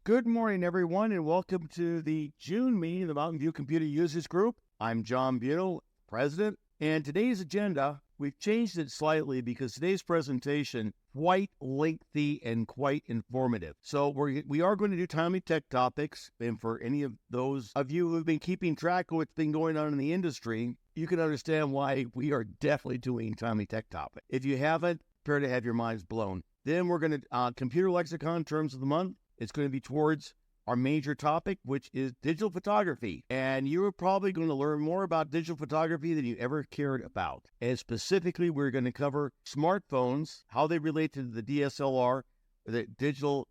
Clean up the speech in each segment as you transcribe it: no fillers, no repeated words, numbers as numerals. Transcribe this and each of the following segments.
Good morning, everyone, and welcome to the June meeting of the Mountain View Computer Users Group. I'm John Buno, President, and today's agenda, we've changed it slightly because today's presentation quite lengthy and quite informative. So we are going to do timely tech topics, and for any of those of you who've been keeping track of what's been going on in the industry, you can understand why we are definitely doing timely tech topics. If you haven't, prepare to have your minds blown. Then we're going to computer lexicon terms of the month. It's going to be towards our major topic, which is digital photography. And you're probably going to learn more about digital photography than you ever cared about. And specifically, we're going to cover smartphones, how they relate to the DSLR, the digital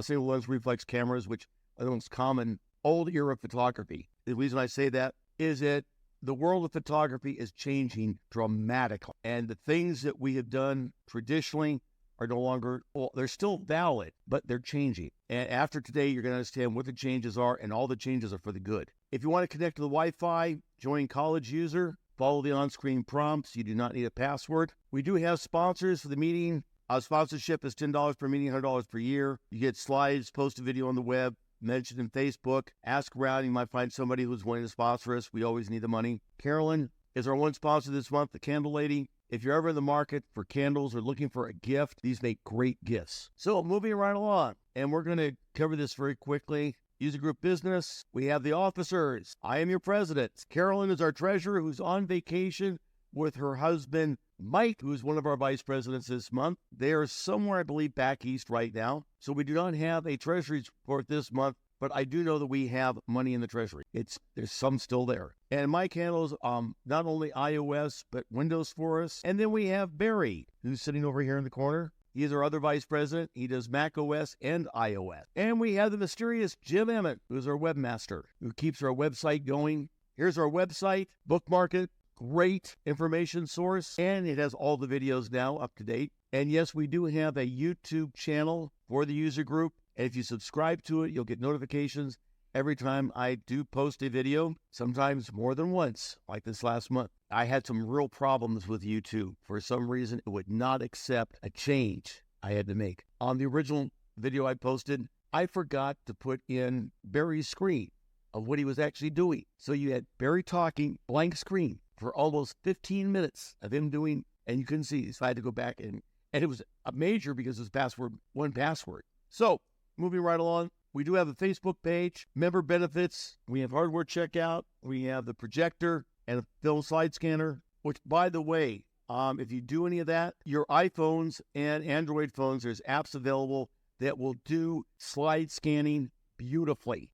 single lens reflex cameras, which are the most common old era photography. The reason I say that is that the world of photography is changing dramatically. And the things that we have done traditionally are no longer, well, they're still valid, but they're changing. And after today, you're going to understand what the changes are, and all the changes are for the good. If you want to connect to the Wi-Fi, join College User, follow the on-screen prompts. You do not need a password. We do have sponsors for the meeting. Sponsorship is $10 per meeting, $100 per year. You get slides, post a video on the web, mention in Facebook, ask around. You might find somebody who's wanting to sponsor us. We always need the money. Carolyn is our one sponsor this month, the Candle Lady. If you're ever in the market for candles or looking for a gift, these make great gifts. So moving right along, and we're going to cover this very quickly. User Group Business, we have the officers. I am your president. Carolyn is our treasurer who's on vacation with her husband, Mike, who's one of our vice presidents this month. They are somewhere, I believe, back east right now. So we do not have a treasury report this month, but I do know that we have money in the treasury. There's some still there. And Mike handles not only iOS, but Windows for us. And then we have Barry, who's sitting over here in the corner. He is our other vice president. He does Mac OS and iOS. And we have the mysterious Jim Emmett, who's our webmaster, who keeps our website going. Here's our website, bookmark it. Great information source. And it has all the videos now up to date. And yes, we do have a YouTube channel for the user group. And if you subscribe to it, you'll get notifications every time I do post a video, sometimes more than once, like this last month. I had some real problems with YouTube. For some reason, it would not accept a change I had to make. On the original video I posted, I forgot to put in Barry's screen of what he was actually doing. So you had Barry talking, blank screen, for almost 15 minutes of him doing, and you couldn't see. So I had to go back, and it was a major because it was one password. So, moving right along, we do have a Facebook page, member benefits, we have hardware checkout, we have the projector and a film slide scanner, which, by the way, if you do any of that, your iPhones and Android phones, there's apps available that will do slide scanning beautifully.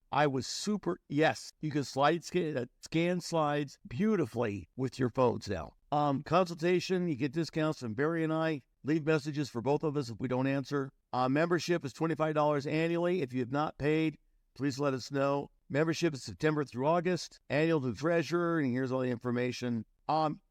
Yes, you can scan slides beautifully with your phones now. Consultation, you get discounts from Barry and I. Leave messages for both of us if we don't answer. Membership is $25 annually. If you have not paid, please let us know. Membership is September through August. Annual to treasurer, and here's all the information.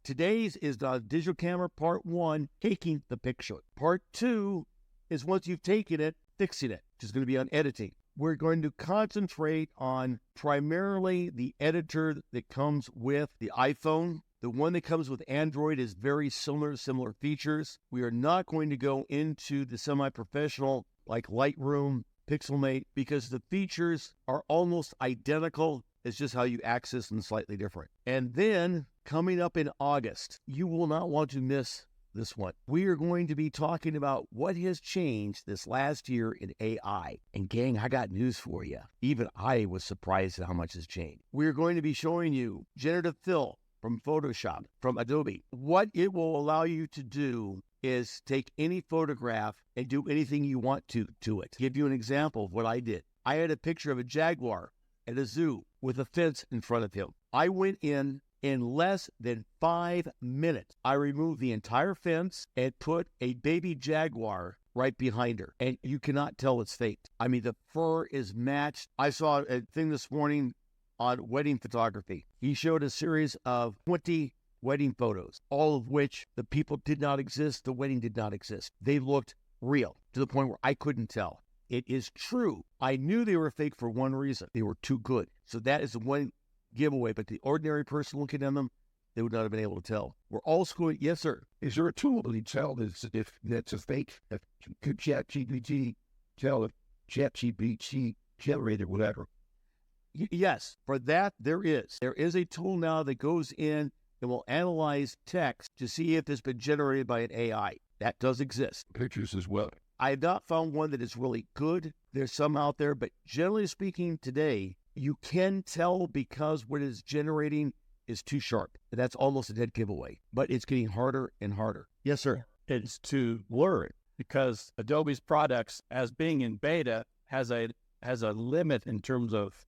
Today's is the digital camera part 1, taking the picture. Part 2 is once you've taken it, fixing it, which is going to be on editing. We're going to concentrate on primarily the editor that comes with the iPhone. The one that comes with Android is very similar features. We are not going to go into the semi-professional like Lightroom, Pixelmate, because the features are almost identical. It's just how you access them slightly different. And then coming up in August, you will not want to miss this one. We are going to be talking about what has changed this last year in AI. And gang, I got news for you. Even I was surprised at how much has changed. We're going to be showing you generative fill from Photoshop, from Adobe. What it will allow you to do is take any photograph and do anything you want to it. Give you an example of what I did. I had a picture of a jaguar at a zoo with a fence in front of him. I went in less than 5 minutes. I removed the entire fence and put a baby jaguar right behind her. And you cannot tell it's fake. I mean, the fur is matched. I saw a thing this morning on wedding photography. He showed a series of 20 wedding photos, all of which the people did not exist, the wedding did not exist. They looked real to the point where I couldn't tell. It is true. I knew they were fake for one reason. They were too good. So that is the one giveaway, but the ordinary person looking at them, they would not have been able to tell. We're all schooling. Yes, sir. Is there a tool to tell if that's a fake? Could ChatGPT tell if ChatGPT generated whatever. Yes, for that, there is. There is a tool now that goes in and will analyze text to see if it's been generated by an AI. That does exist. Pictures as well. I have not found one that is really good. There's some out there, but generally speaking today, you can tell because what it's generating is too sharp. That's almost a dead giveaway, but it's getting harder and harder. Yes, sir. It's to learn because Adobe's products, as being in beta, has a limit in terms of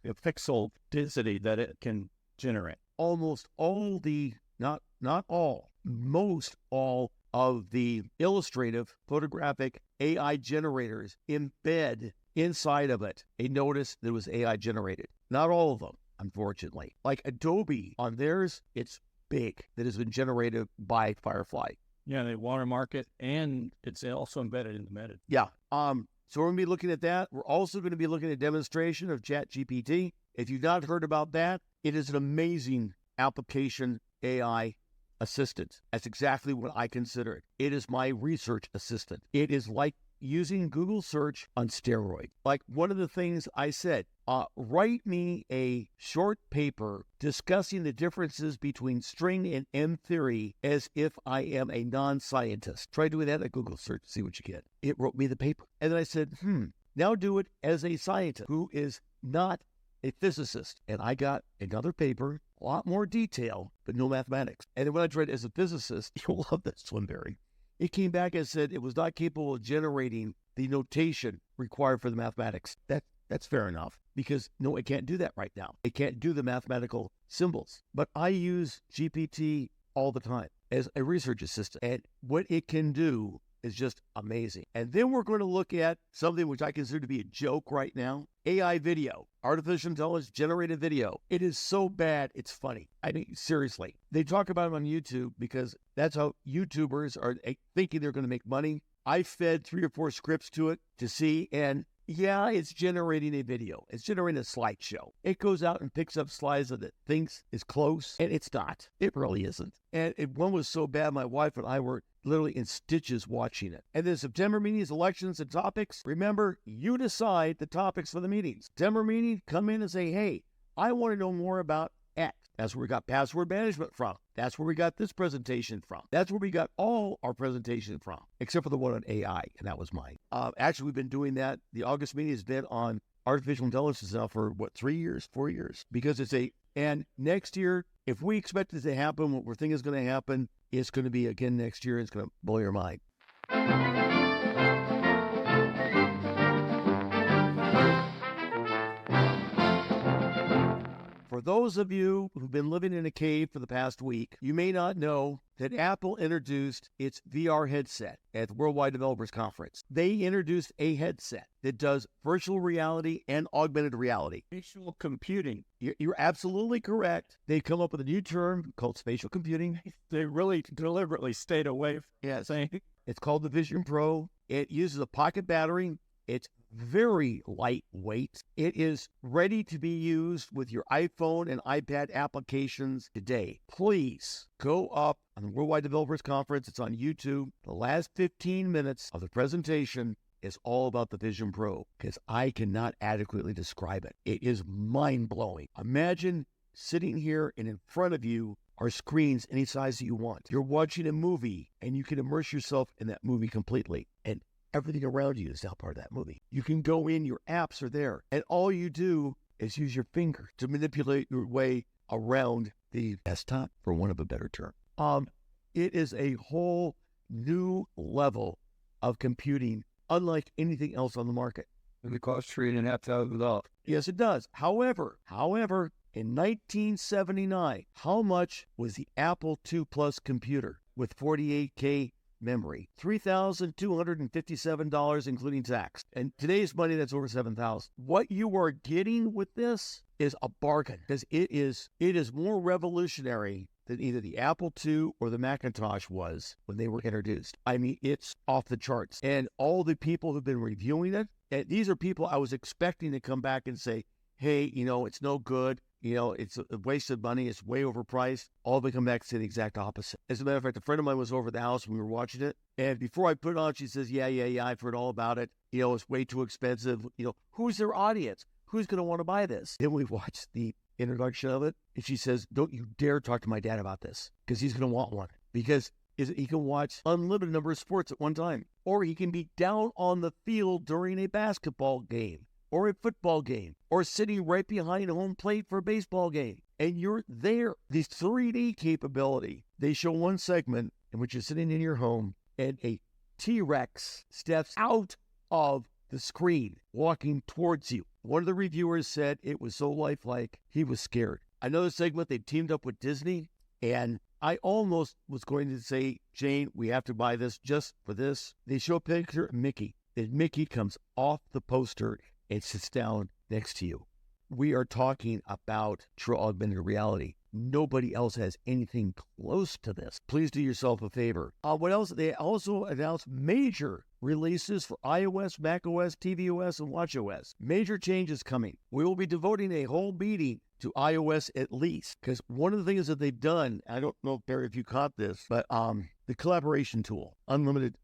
pixel density that it can generate. Almost all the, not all, most all of the illustrative, photographic AI generators embed inside of it a notice that was AI generated. Not all of them, unfortunately. Like Adobe, on theirs, it's big that has been generated by Firefly. Yeah, they watermark it, and it's also embedded in the meta. Yeah. So we're going to be looking at that. We're also going to be looking at a demonstration of ChatGPT. If you've not heard about that, it is an amazing application AI assistant. That's exactly what I consider it. It is my research assistant. It is like using Google search on steroids. Like one of the things I said, write me a short paper discussing the differences between string and M theory as if I am a non-scientist. Try doing that at Google search, see what you get. It wrote me the paper. And then I said, now do it as a scientist who is not a physicist. And I got another paper, a lot more detail, but no mathematics. And then when I tried it as a physicist, you'll love this one, Barry. It came back and said it was not capable of generating the notation required for the mathematics. That's fair enough, because no, it can't do that right now. It can't do the mathematical symbols. But I use GPT all the time as a research assistant, and what it can do is just amazing. And then we're going to look at something which I consider to be a joke right now. AI video, artificial intelligence generated video. It is so bad, it's funny. I mean, seriously. They talk about it on YouTube because that's how YouTubers are thinking they're going to make money. I fed 3 or 4 scripts to it to see, and yeah, it's generating a video. It's generating a slideshow. It goes out and picks up slides that it thinks is close, and it's not. It really isn't. And one was so bad, my wife and I were literally in stitches watching it. And then September meetings, elections, and topics. Remember, you decide the topics for the meetings. September meeting, come in and say, hey, I want to know more about X. That's where we got password management from. That's where we got this presentation from. That's where we got all our presentation from, except for the one on AI, and that was mine. Actually, we've been doing that. The August meeting has been on artificial intelligence now for, 3 years, 4 years? Because and next year, if we expect it to happen, what we're thinking is going to happen, it's going to be again next year. It's going to blow your mind. For those of you who've been living in a cave for the past week, you may not know that Apple introduced its VR headset at the Worldwide Developers Conference. They introduced a headset that does virtual reality and augmented reality. Spatial computing. You're absolutely correct. They've come up with a new term called spatial computing. They really deliberately stayed away from saying. It's called the Vision Pro. It uses a pocket battery. It's very lightweight. It is ready to be used with your iPhone and iPad applications today. Please go up on the Worldwide Developers Conference. It's on YouTube. The last 15 minutes of the presentation is all about the Vision Pro because I cannot adequately describe it. It is mind-blowing. Imagine sitting here and in front of you are screens any size that you want. You're watching a movie and you can immerse yourself in that movie completely. And everything around you is now part of that movie. You can go in, your apps are there, and all you do is use your finger to manipulate your way around the desktop, for want of a better term. It is a whole new level of computing, unlike anything else on the market. And it costs $3,500. Yes, it does. However, in 1979, how much was the Apple II Plus computer with 48K memory? $3,257, including tax. And today's money, that's over $7,000. What you are getting with this is a bargain because it is more revolutionary than either the Apple II or the Macintosh was when they were introduced. I mean, it's off the charts. And all the people who've been reviewing it, and these are people I was expecting to come back and say, hey, it's no good. It's a waste of money. It's way overpriced. All of them come back and say the exact opposite. As a matter of fact, a friend of mine was over at the house when we were watching it. And before I put it on, she says, yeah, I've heard all about it. it's way too expensive. Who's their audience? Who's going to want to buy this? Then we watched the introduction of it, and she says, don't you dare talk to my dad about this, because he's going to want one. Because he can watch unlimited number of sports at one time. Or he can be down on the field during a basketball game, or a football game, or sitting right behind home plate for a baseball game. And you're there. This 3D capability, they show one segment in which you're sitting in your home, and a T-Rex steps out of the screen, walking towards you. One of the reviewers said it was so lifelike, he was scared. Another segment, they teamed up with Disney, and I almost was going to say, Jane, we have to buy this just for this. They show a picture of Mickey, and Mickey comes off the poster and sits down next to you. We are talking about true augmented reality. Nobody else has anything close to this. Please do yourself a favor. What else? They also announced major releases for iOS, macOS, tvOS, and watchOS. Major changes coming. We will be devoting a whole meeting to iOS at least, because one of the things that they've done, I don't know, Barry, if you caught this, but the collaboration tool, unlimited,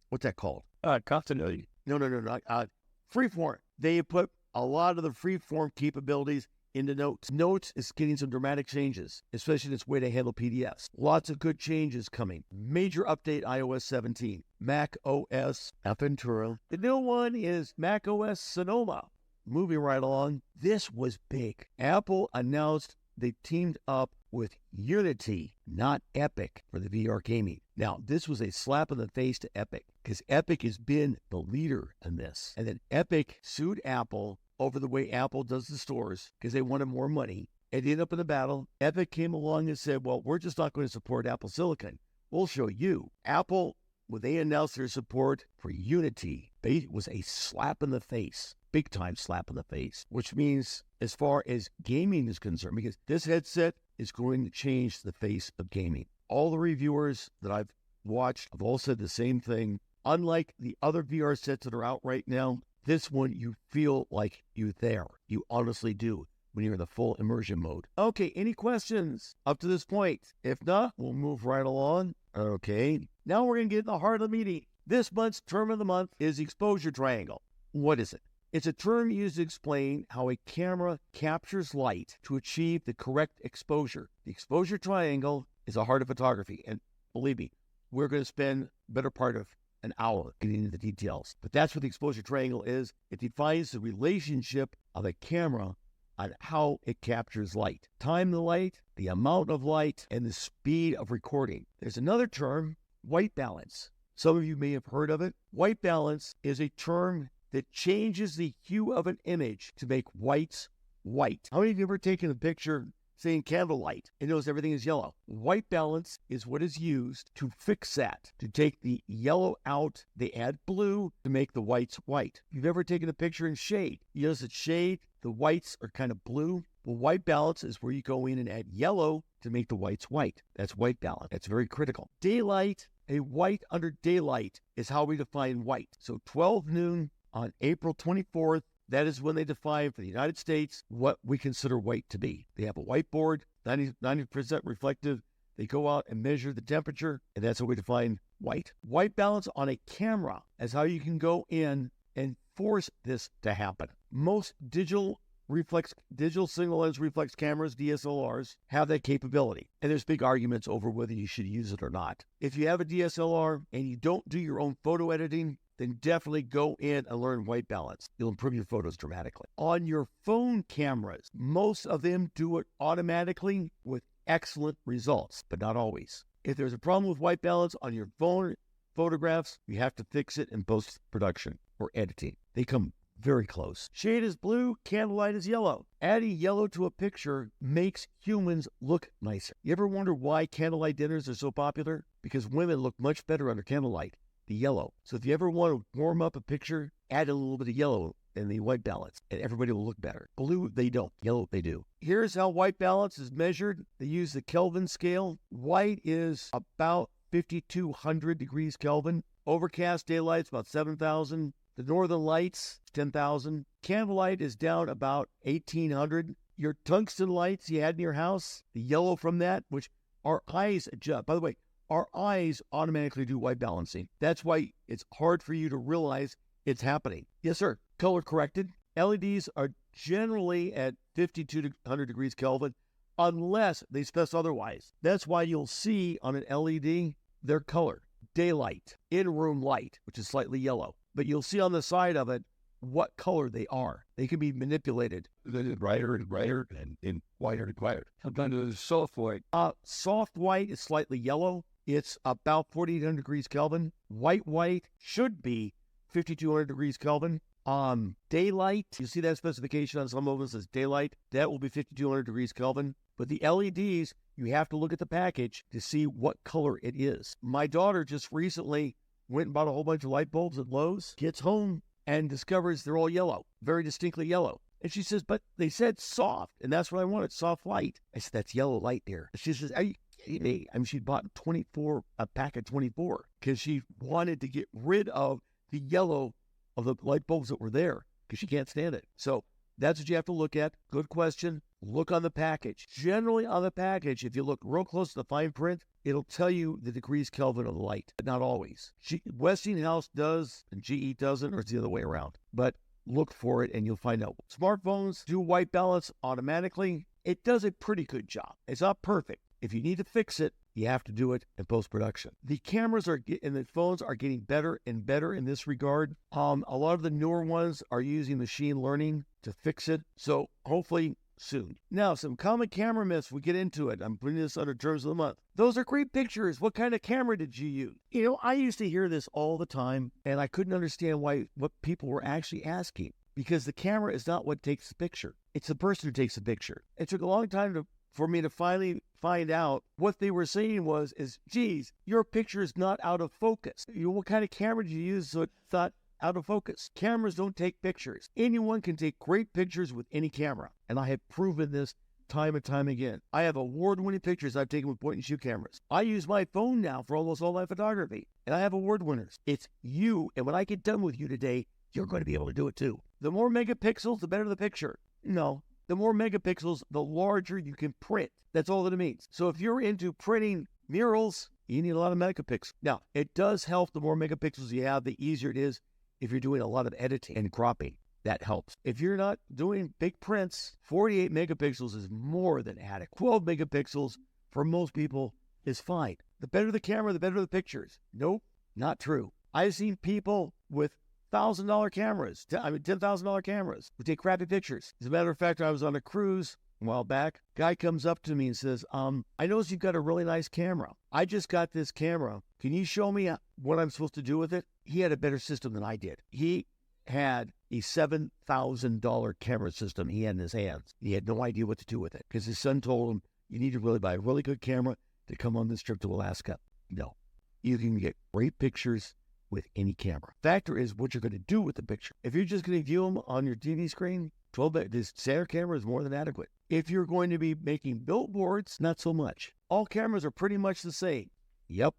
what's that called? Continuity. No, Freeform. They put a lot of the freeform capabilities into Notes. Notes is getting some dramatic changes, especially in its way to handle PDFs. Lots of good changes coming. Major update iOS 17. Mac OS Aperture. The new one is Mac OS Sonoma. Moving right along. This was big. Apple announced they teamed up with Unity, not Epic, for the VR gaming. Now, this was a slap in the face to Epic, because Epic has been the leader in this. And then Epic sued Apple over the way Apple does the stores, because they wanted more money. It ended up in a battle. Epic came along and said, well, we're just not going to support Apple Silicon. We'll show you. Apple, when they announced their support for Unity, it was a slap in the face. Big time slap in the face, which means as far as gaming is concerned, because this headset is going to change the face of gaming. All the reviewers that I've watched have all said the same thing. Unlike the other VR sets that are out right now, this one, you feel like you're there. You honestly do when you're in the full immersion mode. Okay, any questions up to this point? If not, we'll move right along. Okay, now we're going to get in the heart of the meeting. This month's term of the month is exposure triangle. What is it? It's a term used to explain how a camera captures light to achieve the correct exposure. The exposure triangle is the heart of photography, and believe me, we're going to spend the better part of an hour getting into the details. But that's what the exposure triangle is. It defines the relationship of a camera on how it captures light. Time the light, the amount of light, and the speed of recording. There's another term, white balance. Some of you may have heard of it. White balance is a term that changes the hue of an image to make whites white. How many of you have ever taken a picture saying candlelight and notice everything is yellow? White balance is what is used to fix that, to take the yellow out. They add blue to make the whites white. If you've ever taken a picture in shade, you notice that shade, the whites are kind of blue. Well, white balance is where you go in and add yellow to make the whites white. That's white balance. That's very critical. Daylight, a white under daylight is how we define white. So 12 noon on April 24th, that is when they define for the United States what we consider white to be. They have a whiteboard, 90% reflective. They go out and measure the temperature, and that's how we define white. White balance on a camera is how you can go in and force this to happen. Most digital single lens reflex cameras, DSLRs, have that capability. And there's big arguments over whether you should use it or not. If you have a DSLR and you don't do your own photo editing, then definitely go in and learn white balance. You'll improve your photos dramatically. On your phone cameras, most of them do it automatically with excellent results, but not always. If there's a problem with white balance on your phone photographs, you have to fix it in post-production or editing. They come very close. Shade is blue, candlelight is yellow. Adding yellow to a picture makes humans look nicer. You ever wonder why candlelight dinners are so popular? Because women look much better under candlelight. The yellow. So if you ever want to warm up a picture, add a little bit of yellow in the white balance, and everybody will look better. Blue, they don't. Yellow, they do. Here's how white balance is measured. They use the Kelvin scale. White is about 5,200 degrees Kelvin. Overcast daylight's about 7,000. The northern lights, 10,000. Candlelight is down about 1,800. Your tungsten lights you had in your house, the yellow from that, which our eyes adjust. By the way, our eyes automatically do white balancing. That's why it's hard for you to realize it's happening. Yes, sir. Color corrected. LEDs are generally at 52 to 100 degrees Kelvin unless they specify otherwise. That's why you'll see on an LED their color. Daylight, in-room light, which is slightly yellow. But you'll see on the side of it what color they are. They can be manipulated. Then it's brighter and brighter and whiter and whiter. Sometimes it's soft white. Soft white is slightly yellow. It's about 4,800 degrees Kelvin. White should be 5,200 degrees Kelvin. Daylight, you see that specification on some of them says daylight. That will be 5,200 degrees Kelvin. But the LEDs, you have to look at the package to see what color it is. My daughter just recently went and bought a whole bunch of light bulbs at Lowe's, gets home and discovers they're all yellow, very distinctly yellow. And she says, but they said soft, and that's what I wanted, soft light. I said, that's yellow light there. She says, are you kidding me? I mean, she bought a pack of 24 because she wanted to get rid of the yellow of the light bulbs that were there because she can't stand it. So that's what you have to look at. Good question. Look on the package. Generally on the package, if you look real close to the fine print, it'll tell you the degrees Kelvin of the light, but not always. Westinghouse does, and GE doesn't, or it's the other way around. But look for it and you'll find out. Smartphones do white balance automatically. It does a pretty good job. It's not perfect. If you need to fix it, you have to do it in post-production. The cameras and the phones are getting better and better in this regard. A lot of the newer ones are using machine learning to fix it. So hopefully soon. Now, some common camera myths. We get into it. I'm putting this under terms of the month. Those are great pictures. What kind of camera did you use? You know, I used to hear this all the time, and I couldn't understand what people were actually asking, because the camera is not what takes the picture. It's the person who takes the picture. It took a long time for me to finally find out what they were saying is, geez, your picture is not out of focus. What kind of camera did you use so it thought out of focus? Cameras don't take pictures. Anyone can take great pictures with any camera. And I have proven this time and time again. I have award-winning pictures I've taken with point-and-shoot cameras. I use my phone now for almost all my photography, and I have award winners. It's you, and when I get done with you today, you're going to be able to do it too. The more megapixels, the better the picture. No, the more megapixels, the larger you can print. That's all that it means. So if you're into printing murals, you need a lot of megapixels. Now, it does help the more megapixels you have, the easier it is if you're doing a lot of editing and cropping. That helps. If you're not doing big prints, 48 megapixels is more than adequate. 12 megapixels for most people is fine. The better the camera, the better the pictures. Nope, not true. I've seen people with $1,000 cameras, $10,000 cameras who take crappy pictures. As a matter of fact, I was on a cruise a while back. Guy comes up to me and says, I noticed you've got a really nice camera. I just got this camera. Can you show me what I'm supposed to do with it? He had a better system than I did. He had a $7,000 camera system he had in his hands. He had no idea what to do with it because his son told him, you need to really buy a really good camera to come on this trip to Alaska. No, you can get great pictures with any camera. Factor is what you're going to do with the picture. If you're just going to view them on your TV screen, this center camera is more than adequate. If you're going to be making billboards, not so much. All cameras are pretty much the same. Yep,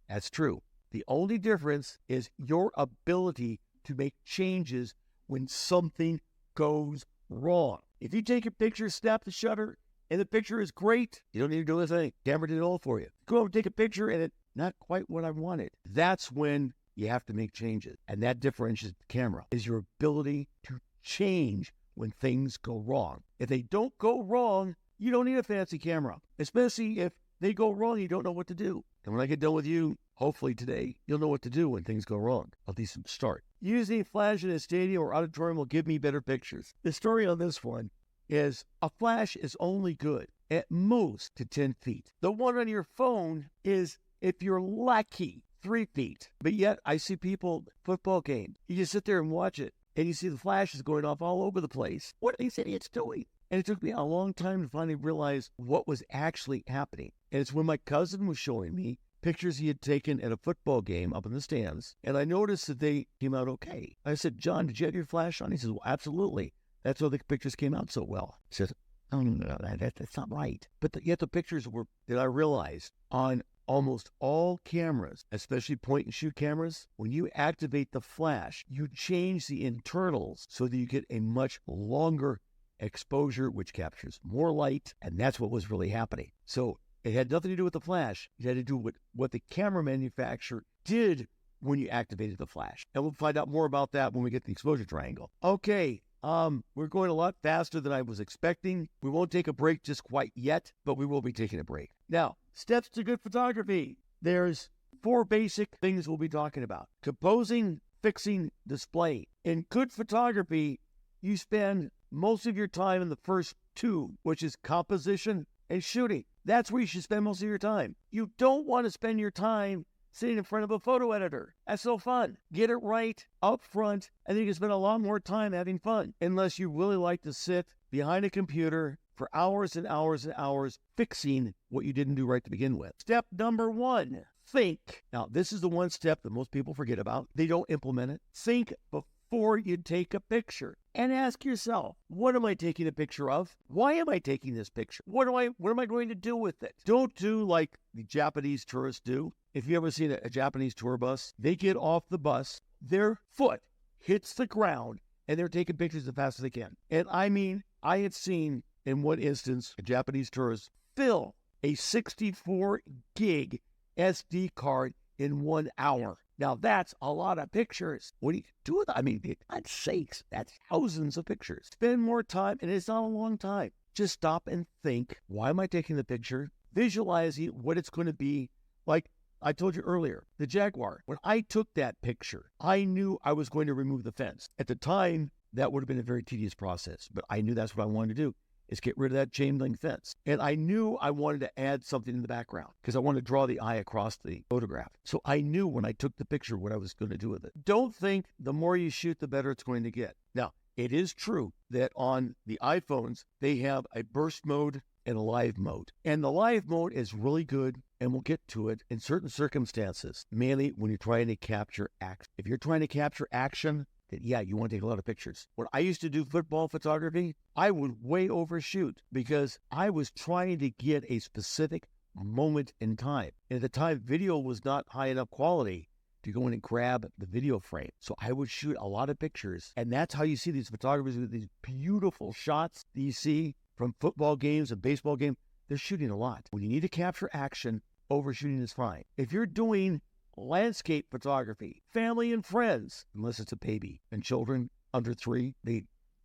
that's true. The only difference is your ability to make changes when something goes wrong. If you take a picture, snap the shutter, and the picture is great, you don't need to do anything. Camera did it all for you. Go over and take a picture, and it's not quite what I wanted. That's when you have to make changes. And that differentiates the camera, is your ability to change when things go wrong. If they don't go wrong, you don't need a fancy camera, especially if they go wrong, you don't know what to do. And when I get done with you, hopefully today, you'll know what to do when things go wrong. At least start. Using flash in a stadium or auditorium will give me better pictures. The story on this one is a flash is only good at most to 10 feet. The one on your phone is, if you're lucky, 3 feet. But yet I see people, football game, you just sit there and watch it, and you see the flashes going off all over the place. What are these idiots doing? And it took me a long time to finally realize what was actually happening. And it's when my cousin was showing me pictures he had taken at a football game up in the stands, and I noticed that they came out okay. I said, John, did you have your flash on? He says, well, absolutely. That's why the pictures came out so well. He says, oh, no, that's not right. But yet the pictures were, that I realized, on almost all cameras, especially point-and-shoot cameras, when you activate the flash, you change the internals so that you get a much longer exposure, which captures more light, and that's what was really happening. So it had nothing to do with the flash. It had to do with what the camera manufacturer did when you activated the flash. And we'll find out more about that when we get the exposure triangle. Okay, we're going a lot faster than I was expecting. We won't take a break just quite yet, but we will be taking a break. Now, steps to good photography. There's 4 basic things we'll be talking about. Composing, fixing, displaying. In good photography, you spend most of your time in the first 2, which is composition and shooting. That's where you should spend most of your time. You don't want to spend your time sitting in front of a photo editor. That's so fun. Get it right up front, and then you can spend a lot more time having fun, unless you really like to sit behind a computer for hours and hours and hours fixing what you didn't do right to begin with. Step number 1, think. Now, this is the one step that most people forget about. They don't implement it. Think before you take a picture and ask yourself, what am I taking a picture of? Why am I taking this picture? What am I going to do with it? Don't do like the Japanese tourists do. If you ever seen a Japanese tour bus, they get off the bus, their foot hits the ground, and they're taking pictures as fast as they can. And I mean, I had seen in one instance a Japanese tourist fill a 64 gig SD card in 1 hour. Now, that's a lot of pictures. What do you do with it? I mean, for God's sakes, that's thousands of pictures. Spend more time, and it's not a long time. Just stop and think, why am I taking the picture? Visualizing what it's going to be. Like I told you earlier, the Jaguar. When I took that picture, I knew I was going to remove the fence. At the time, that would have been a very tedious process, but I knew that's what I wanted to do, is get rid of that chain link fence. And I knew I wanted to add something in the background because I wanted to draw the eye across the photograph. So I knew when I took the picture what I was going to do with it. Don't think the more you shoot, the better it's going to get. Now, it is true that on the iPhones, they have a burst mode and a live mode. And the live mode is really good, and we'll get to it in certain circumstances, mainly when you're trying to capture action. If you're trying to capture action, then yeah, you want to take a lot of pictures. When I used to do football photography, I would way overshoot because I was trying to get a specific moment in time. And at the time, video was not high enough quality to go in and grab the video frame. So I would shoot a lot of pictures. And that's how you see these photographers with these beautiful shots that you see from football games and baseball games. They're shooting a lot. When you need to capture action, overshooting is fine. If you're doing landscape photography, family and friends, unless it's a baby, and children under 3,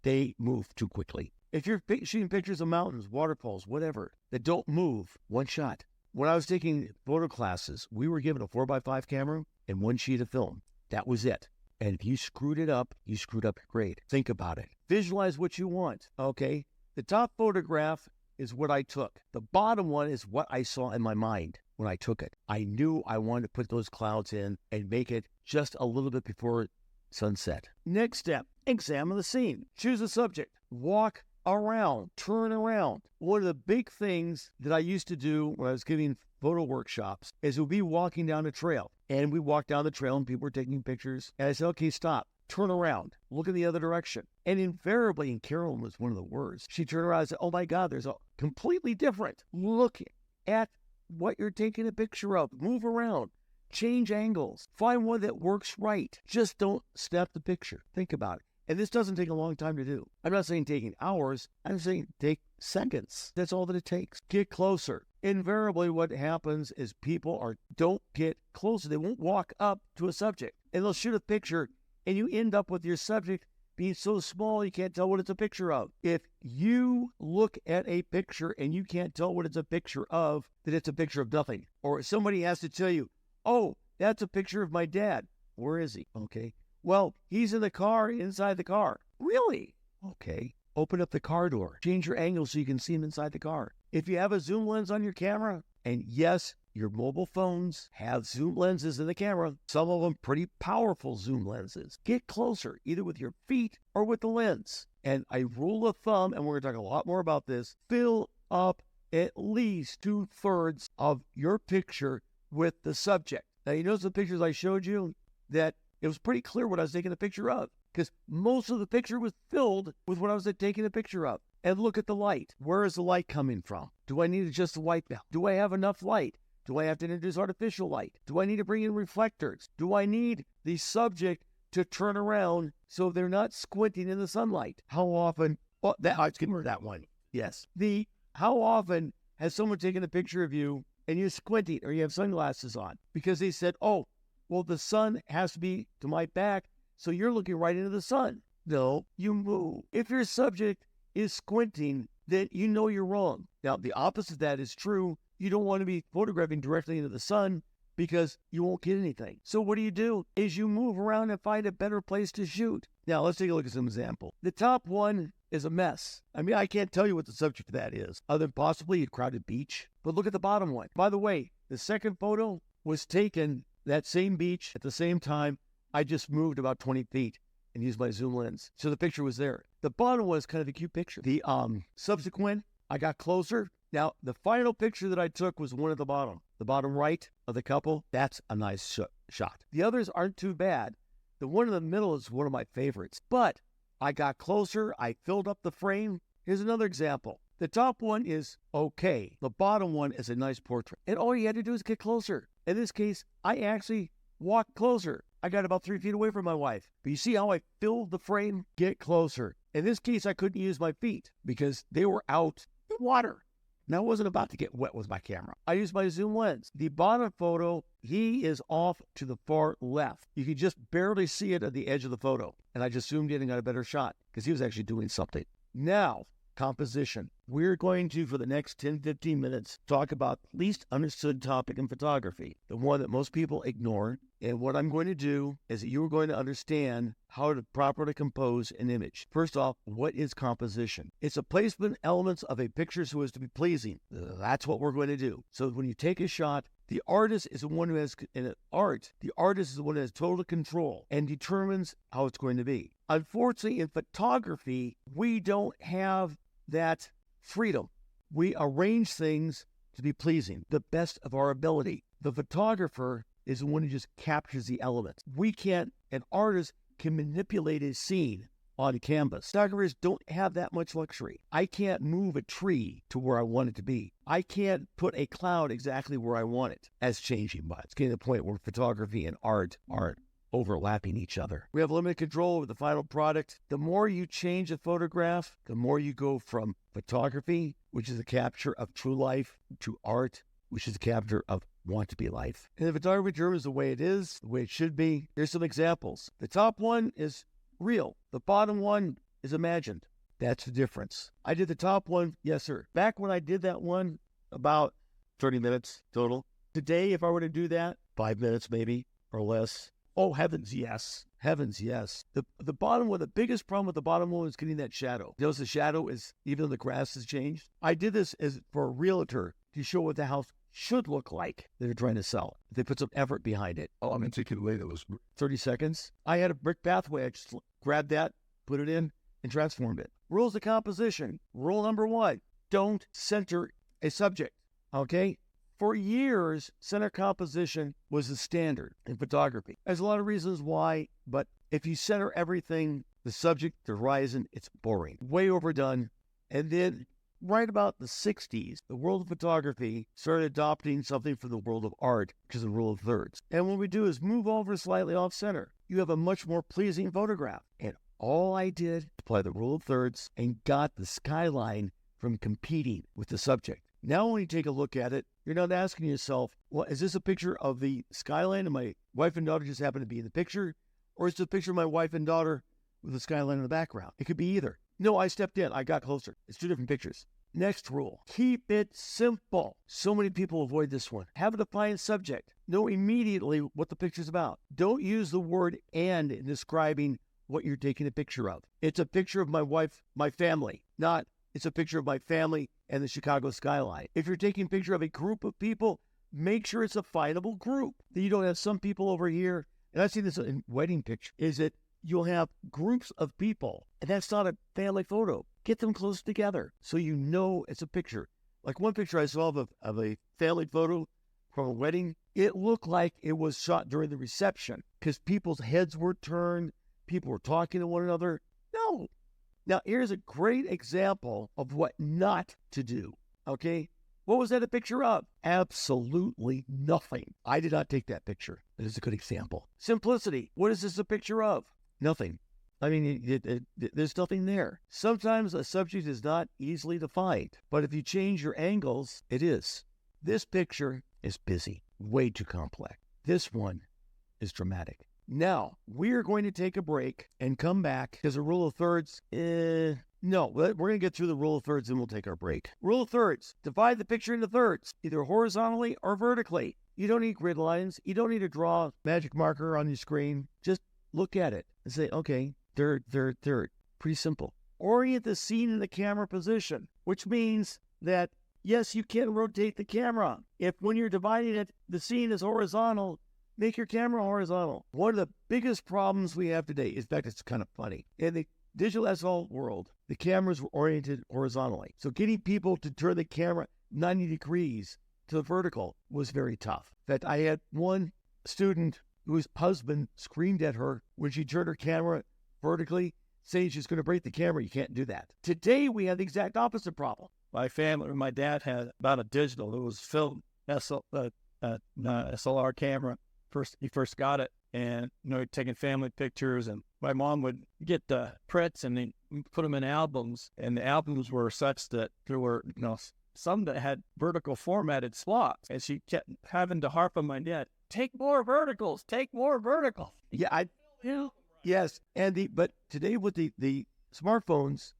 they move too quickly. If you're shooting pictures of mountains, waterfalls, whatever, that don't move, one shot. When I was taking photo classes, we were given a 4x5 camera and 1 sheet of film. That was it. And if you screwed it up, you screwed up your grade. Think about it. Visualize what you want, okay? The top photograph is what I took. The bottom one is what I saw in my mind when I took it. I knew I wanted to put those clouds in and make it just a little bit before sunset. Next step, examine the scene. Choose a subject. Walk around, turn around. One of the big things that I used to do when I was giving photo workshops is we'd be walking down a trail. And we walked down the trail and people were taking pictures. And I said, okay, stop. Turn around. Look in the other direction. And invariably, and Carolyn was one of the worst, she turned around and said, oh my God, there's a completely different. Look at what you're taking a picture of. Move around. Change angles. Find one that works right. Just don't snap the picture. Think about it. And this doesn't take a long time to do. I'm not saying taking hours. I'm saying take seconds. That's all that it takes. Get closer. Invariably, what happens is people don't get closer. They won't walk up to a subject. And they'll shoot a picture, and you end up with your subject being so small you can't tell what it's a picture of. If you look at a picture and you can't tell what it's a picture of, then it's a picture of nothing. Or somebody has to tell you, oh, that's a picture of my dad. Where is he? Okay. Well, he's in the car, inside the car. Really? Okay. Open up the car door. Change your angle so you can see him inside the car. If you have a zoom lens on your camera, and yes, your mobile phones have zoom lenses in the camera, some of them pretty powerful zoom lenses. Get closer, either with your feet or with the lens. And a rule of thumb, and we're going to talk a lot more about this, fill up at least 2/3 of your picture with the subject. Now, you notice the pictures I showed you that it was pretty clear what I was taking a picture of because most of the picture was filled with what I was taking a picture of. And look at the light. Where is the light coming from? Do I need to adjust the white balance? Do I have enough light? Do I have to introduce artificial light? Do I need to bring in reflectors? Do I need the subject to turn around so they're not squinting in the sunlight? How often? Oh, I skipped that one. Yes. How often has someone taken a picture of you and you're squinting or you have sunglasses on because they said, oh, well, the sun has to be to my back, so you're looking right into the sun. No, you move. If your subject is squinting, then you know you're wrong. Now, the opposite of that is true. You don't want to be photographing directly into the sun because you won't get anything. So what do? Is you move around and find a better place to shoot. Now, let's take a look at some example. The top one is a mess. I mean, I can't tell you what the subject of that is, other than possibly a crowded beach. But look at the bottom one. By the way, the second photo was taken that same beach at the same time. I just moved about 20 feet and used my zoom lens. So the picture was there. The bottom one is kind of a cute picture. The subsequent, I got closer. Now, the final picture that I took was one at the bottom right of the couple. That's a nice shot. The others aren't too bad. The one in the middle is one of my favorites. But I got closer. I filled up the frame. Here's another example. The top one is okay. The bottom one is a nice portrait. And all you had to do is get closer. In this case, I actually walked closer. I got about 3 feet away from my wife. But you see how I filled the frame? Get closer. In this case, I couldn't use my feet because they were out in water. Now, I wasn't about to get wet with my camera. I used my zoom lens. The bottom photo, he is off to the far left. You can just barely see it at the edge of the photo. And I just zoomed in and got a better shot because he was actually doing something. Now, composition. We're going to, for the next 10, 15 minutes, talk about the least understood topic in photography, the one that most people ignore. And what I'm going to do is that you're going to understand how to properly compose an image. First off, what is composition? It's a placement elements of a picture so as to be pleasing. That's what we're going to do. So when you take a shot, the artist is the one who has, in art, the artist is the one who has total control and determines how it's going to be. Unfortunately, in photography, we don't have that freedom. We arrange things to be pleasing, the best of our ability. The photographer is the one who just captures the elements. We can't, an artist can manipulate his scene on canvas. Photographers don't have that much luxury. I can't move a tree to where I want it to be. I can't put a cloud exactly where I want it as changing, but it's getting to the point where photography and art aren't overlapping each other. We have limited control over the final product. The more you change a photograph, the more you go from photography, which is a capture of true life, to art, which is a capture of want to be life. And the photography term is the way it is, the way it should be. Here's some examples. The top one is real. The bottom one is imagined. That's the difference. I did the top one, yes, sir. Back when I did that one, about 30 minutes total. Today, if I were to do that, 5 minutes maybe or less. Oh, heavens, yes. Heavens, yes. The bottom one, the biggest problem with the bottom one is getting that shadow. Notice the shadow is, even though the grass has changed. I did this as for a realtor to show what the house should look like that they're trying to sell. They put some effort behind it. Oh, I'm going to take it away. That was 30 seconds. I had a brick pathway. I just grabbed that, put it in, and transformed it. Rules of composition. Rule number 1, don't center a subject, okay? For years, center composition was the standard in photography. There's a lot of reasons why, but if you center everything, the subject, the horizon, it's boring. Way overdone. And then right about the 60s, the world of photography started adopting something from the world of art, which is the rule of thirds. And what we do is move over slightly off center. You have a much more pleasing photograph. And all I did was apply the rule of thirds and got the skyline from competing with the subject. Now when you take a look at it, you're not asking yourself, well, is this a picture of the skyline and my wife and daughter just happen to be in the picture? Or is it a picture of my wife and daughter with the skyline in the background? It could be either. No, I stepped in. I got closer. It's 2 different pictures. Next rule, keep it simple. So many people avoid this one. Have a defined subject. Know immediately what the picture's about. Don't use the word "and" in describing what you're taking a picture of. It's a picture of my wife, my family, not it's a picture of my family and the Chicago skyline. If you're taking a picture of a group of people, make sure it's a findable group. That you don't have some people over here, and I've seen this in wedding pictures, is that you'll have groups of people, and that's not a family photo. Get them close together so you know it's a picture. Like one picture I saw of a family photo from a wedding, it looked like it was shot during the reception because people's heads were turned, people were talking to one another. No. Now, here's a great example of what not to do, okay? What was that a picture of? Absolutely nothing. I did not take that picture. That is a good example. Simplicity. What is this a picture of? Nothing. I mean, there's nothing there. Sometimes a subject is not easily defined, but if you change your angles, it is. This picture is busy, way too complex. This one is dramatic. Now, we're going to take a break and come back because the rule of thirds, no, we're going to get through the rule of thirds and we'll take our break. Rule of thirds, divide the picture into thirds, either horizontally or vertically. You don't need grid lines. You don't need to draw a magic marker on your screen. Just look at it and say, okay, third. Pretty simple. Orient the scene in the camera position, which means that, yes, you can rotate the camera. If when you're dividing it, the scene is horizontal, make your camera horizontal. One of the biggest problems we have today, in fact, it's kind of funny. In the digital SL world, the cameras were oriented horizontally. So getting people to turn the camera 90 degrees to the vertical was very tough. In fact, I had one student whose husband screamed at her when she turned her camera vertically, saying she's going to break the camera. You can't do that. Today, we have the exact opposite problem. My dad had about a digital. It was film SLR camera. He first got it, and taking family pictures, and my mom would get the prints and then put them in albums, and the albums were such that there were some that had vertical formatted slots, and she kept having to harp on my dad, take more verticals. Yeah, yes, but today with the smartphones,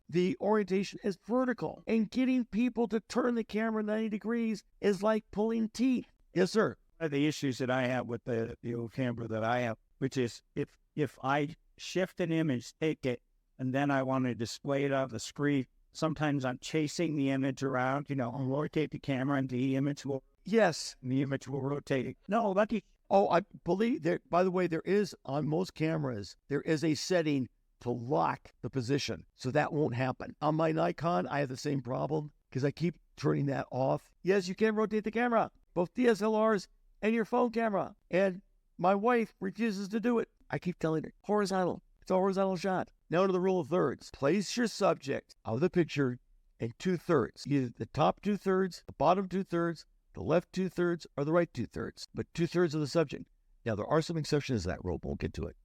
the orientation is vertical, and getting people to turn the camera 90 degrees is like pulling teeth. Yes, sir. The issues that I have with the old camera that I have, which is if I shift an image, take it, and then I want to display it on the screen, sometimes I'm chasing the image around, I'll rotate the camera and the image will rotate. No, lucky. Oh, I believe that, by the way, there is, on most cameras, there is a setting to lock the position, so that won't happen. On my Nikon, I have the same problem because I keep turning that off. Yes, you can rotate the camera, both DSLRs and your phone camera. And my wife refuses to do it. I keep telling her, horizontal. It's a horizontal shot. Now to the rule of thirds. Place your subject of the picture in 2/3. Either the top 2/3, the bottom 2/3, the left 2/3, or the right 2/3. But 2/3 of the subject. Now, there are some exceptions to that rule, but we'll get to it.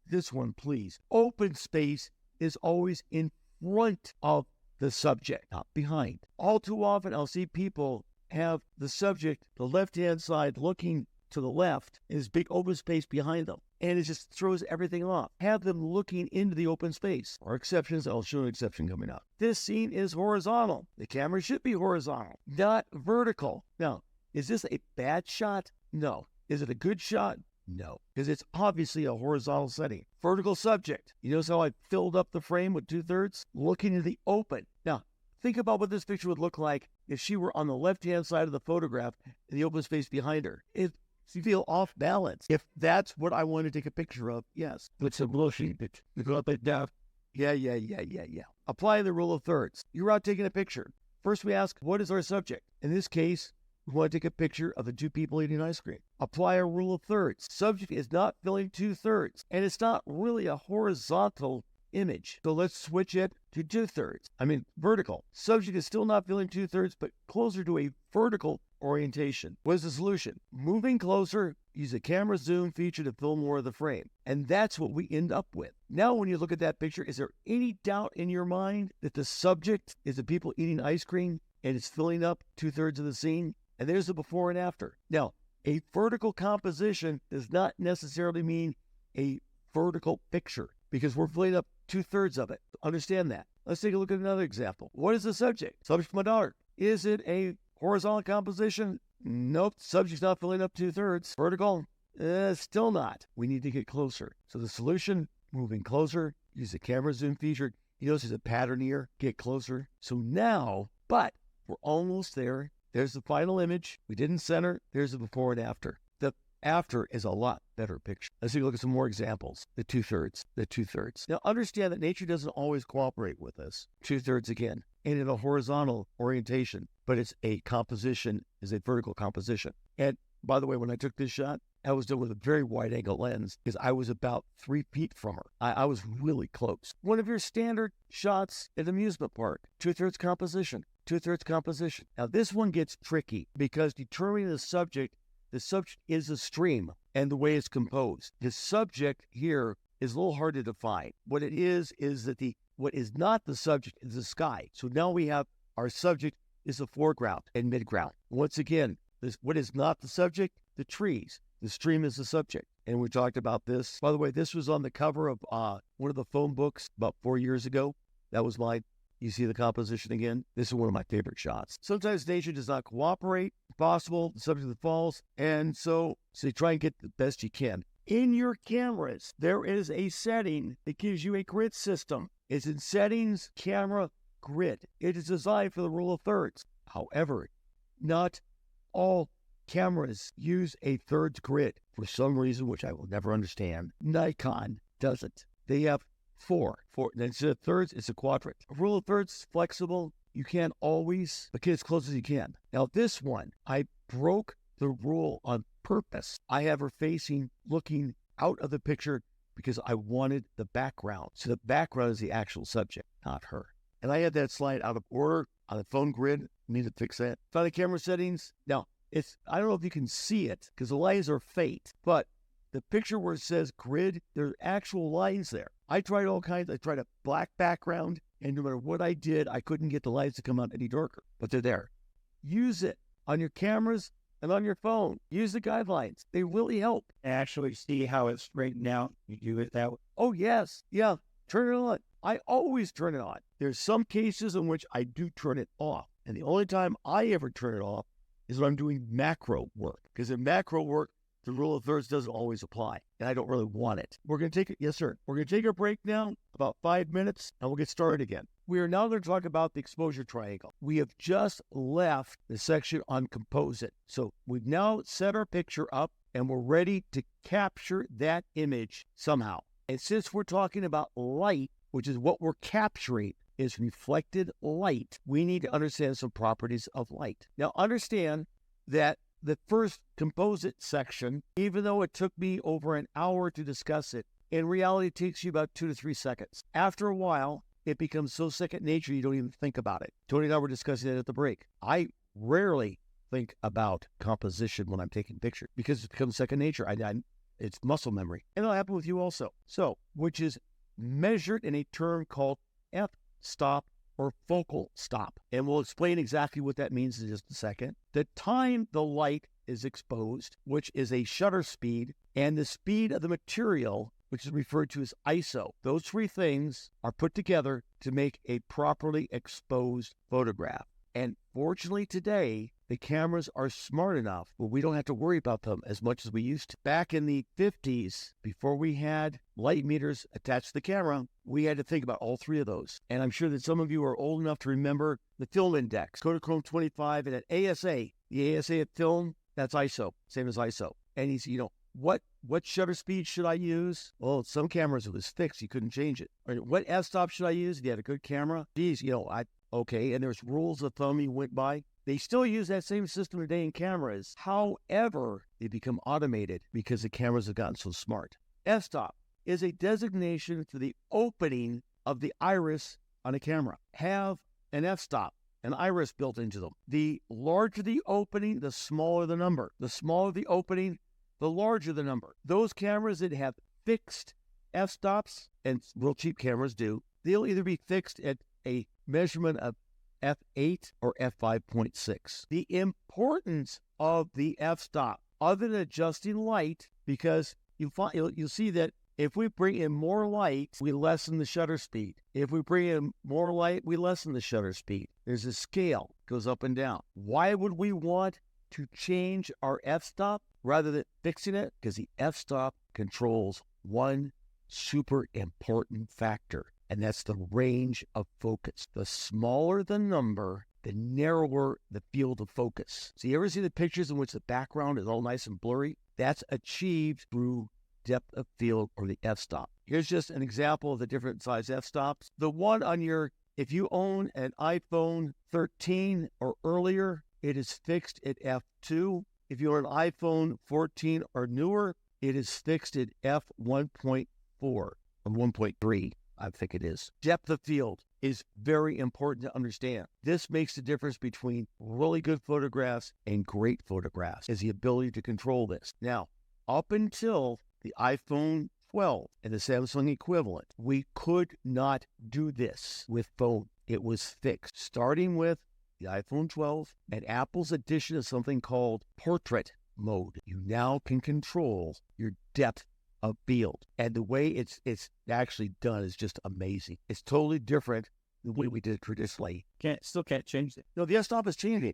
This one, please. Open space is always in front of the subject, not behind. All too often, I'll see people have the subject, the left-hand side, looking to the left, and there's big open space behind them. And it just throws everything off. Have them looking into the open space. Or exceptions, I'll show an exception coming up. This scene is horizontal. The camera should be horizontal, not vertical. Now, is this a bad shot? No. Is it a good shot? No. Because it's obviously a horizontal setting. Vertical subject. You notice how I filled up the frame with 2/3? Looking into the open. Now, think about what this picture would look like if she were on the left-hand side of the photograph and the open space behind her. If you feel off balance, if that's what I want to take a picture of, yes. It's a bullshit. You go up and down. Yeah. Apply the rule of thirds. You're out taking a picture. First we ask, what is our subject? In this case, we want to take a picture of the two people eating ice cream. Apply a rule of thirds. Subject is not filling 2/3, and it's not really a horizontal image. So let's switch it to 2/3. Vertical. Subject is still not filling 2/3, but closer to a vertical orientation. What is the solution? Moving closer, use a camera zoom feature to fill more of the frame. And that's what we end up with. Now, when you look at that picture, is there any doubt in your mind that the subject is the people eating ice cream and it's filling up 2/3 of the scene? And there's the before and after. Now, a vertical composition does not necessarily mean a vertical picture because we're filling up 2/3 of it. Understand that. Let's take a look at another example. What is the subject? Subject, my daughter. Is it a horizontal composition? Nope. Subject's not filling up 2/3. Vertical? Still not. We need to get closer. So the solution, moving closer, use the camera zoom feature. You notice there's a pattern here. Get closer. So now, but we're almost there. There's the final image. We didn't center. There's the before and after. The after is a lot better picture. Let's take a look at some more examples. The 2/3. Now, understand that nature doesn't always cooperate with us. 2/3 again, and in a horizontal orientation, but it's a composition, is a vertical composition. And by the way, when I took this shot, I was done with a very wide angle lens because I was about 3 feet from her. I was really close. One of your standard shots at an amusement park, 2/3 composition. 2/3 composition. Now, this one gets tricky because determining the subject is a stream and the way it's composed. The subject here is a little hard to define. What it is that what is not the subject is the sky. So now we have our subject is the foreground and midground. Once again, what is not the subject? The trees. The stream is the subject. And we talked about this. By the way, this was on the cover of one of the phone books about 4 years ago. That was you see the composition again? This is one of my favorite shots. Sometimes nature does not cooperate. It's possible, the subject falls. And so you try and get the best you can. In your cameras, there is a setting that gives you a grid system. It's in Settings, Camera, Grid. It is designed for the rule of thirds. However, not all cameras use a thirds grid for some reason, which I will never understand. Nikon doesn't. They have four. Instead of thirds, it's a quadrant. A rule of thirds is flexible. You can't always, but get as close as you can. Now, this one, I broke the rule on purpose. I have her looking out of the picture because I wanted the background. So the background is the actual subject, not her. And I had that slide out of order on the phone grid. I need to fix that. Found the camera settings. Now, I don't know if you can see it because the lines are faint, but the picture where it says grid, there are actual lines there. I tried all kinds. I tried a black background, and no matter what I did, I couldn't get the lines to come out any darker, but they're there. Use it on your cameras and on your phone. Use the guidelines. They really help. Actually see how it's straightened out. You do it that way. Oh, yes. Yeah. Turn it on. I always turn it on. There's some cases in which I do turn it off. And the only time I ever turn it off is when I'm doing macro work. Because in macro work, the rule of thirds doesn't always apply. And I don't really want it. We're going to take it. Yes, sir. We're going to take a break now, about 5 minutes, and we'll get started again. We are now going to talk about the exposure triangle. We have just left the section on composite. So we've now set our picture up, and we're ready to capture that image somehow. And since we're talking about light, which is what we're capturing, is reflected light, we need to understand some properties of light. Now, understand that the first composite section, even though it took me over an hour to discuss it, in reality, it takes you about 2 to 3 seconds. After a while, it becomes so second nature you don't even think about it. Tony and I were discussing it at the break. I rarely think about composition when I'm taking pictures because it becomes second nature. It's muscle memory. And it'll happen with you also. So, which is measured in a term called f-stop or focal stop. And we'll explain exactly what that means in just a second. The time the light is exposed, which is a shutter speed, and the speed of the material, which is referred to as ISO. Those three things are put together to make a properly exposed photograph. And fortunately today, the cameras are smart enough where we don't have to worry about them as much as we used to. Back in the 50s, before we had light meters attached to the camera, we had to think about all three of those. And I'm sure that some of you are old enough to remember the film index, Kodachrome 25, and at ASA, the ASA at film, that's ISO, same as ISO. And he's, what shutter speed should I use? Well, some cameras it was fixed. You couldn't change it. Or what f-stop should I use if you had a good camera? Geez, okay. And there's rules of thumb you went by. They still use that same system today in cameras. However, they become automated because the cameras have gotten so smart. F-stop is a designation for the opening of the iris on a camera. Have an f-stop, an iris built into them. The larger the opening, the smaller the number. The smaller the opening, the larger the number. Those cameras that have fixed f-stops, and real cheap cameras do, they'll either be fixed at a measurement of f8 or f5.6. The importance of the f-stop, other than adjusting light, because you'll see that if we bring in more light, we lessen the shutter speed. If we bring in more light, we lessen the shutter speed. There's a scale, goes up and down. Why would we want to change our f-stop rather than fixing it? Because the f-stop controls one super important factor, and that's the range of focus. The smaller the number, the narrower the field of focus. So you ever see the pictures in which the background is all nice and blurry? That's achieved through depth of field, or the f-stop. Here's just an example of the different size f-stops. The one on if you own an iPhone 13 or earlier, it is fixed at f2. If you own an iPhone 14 or newer, it is fixed at f1.4 or 1.3. I think it is. Depth of field is very important to understand. This makes the difference between really good photographs and great photographs, is the ability to control this. Now, up until the iPhone 12 and the Samsung equivalent, we could not do this with phone. It was fixed, starting with the iPhone 12 and Apple's addition of something called portrait. mode. You now can control your depth of field. And the way it's actually done is just amazing. It's totally different than the way we did it traditionally. Still can't change it. No, the f-stop is changing.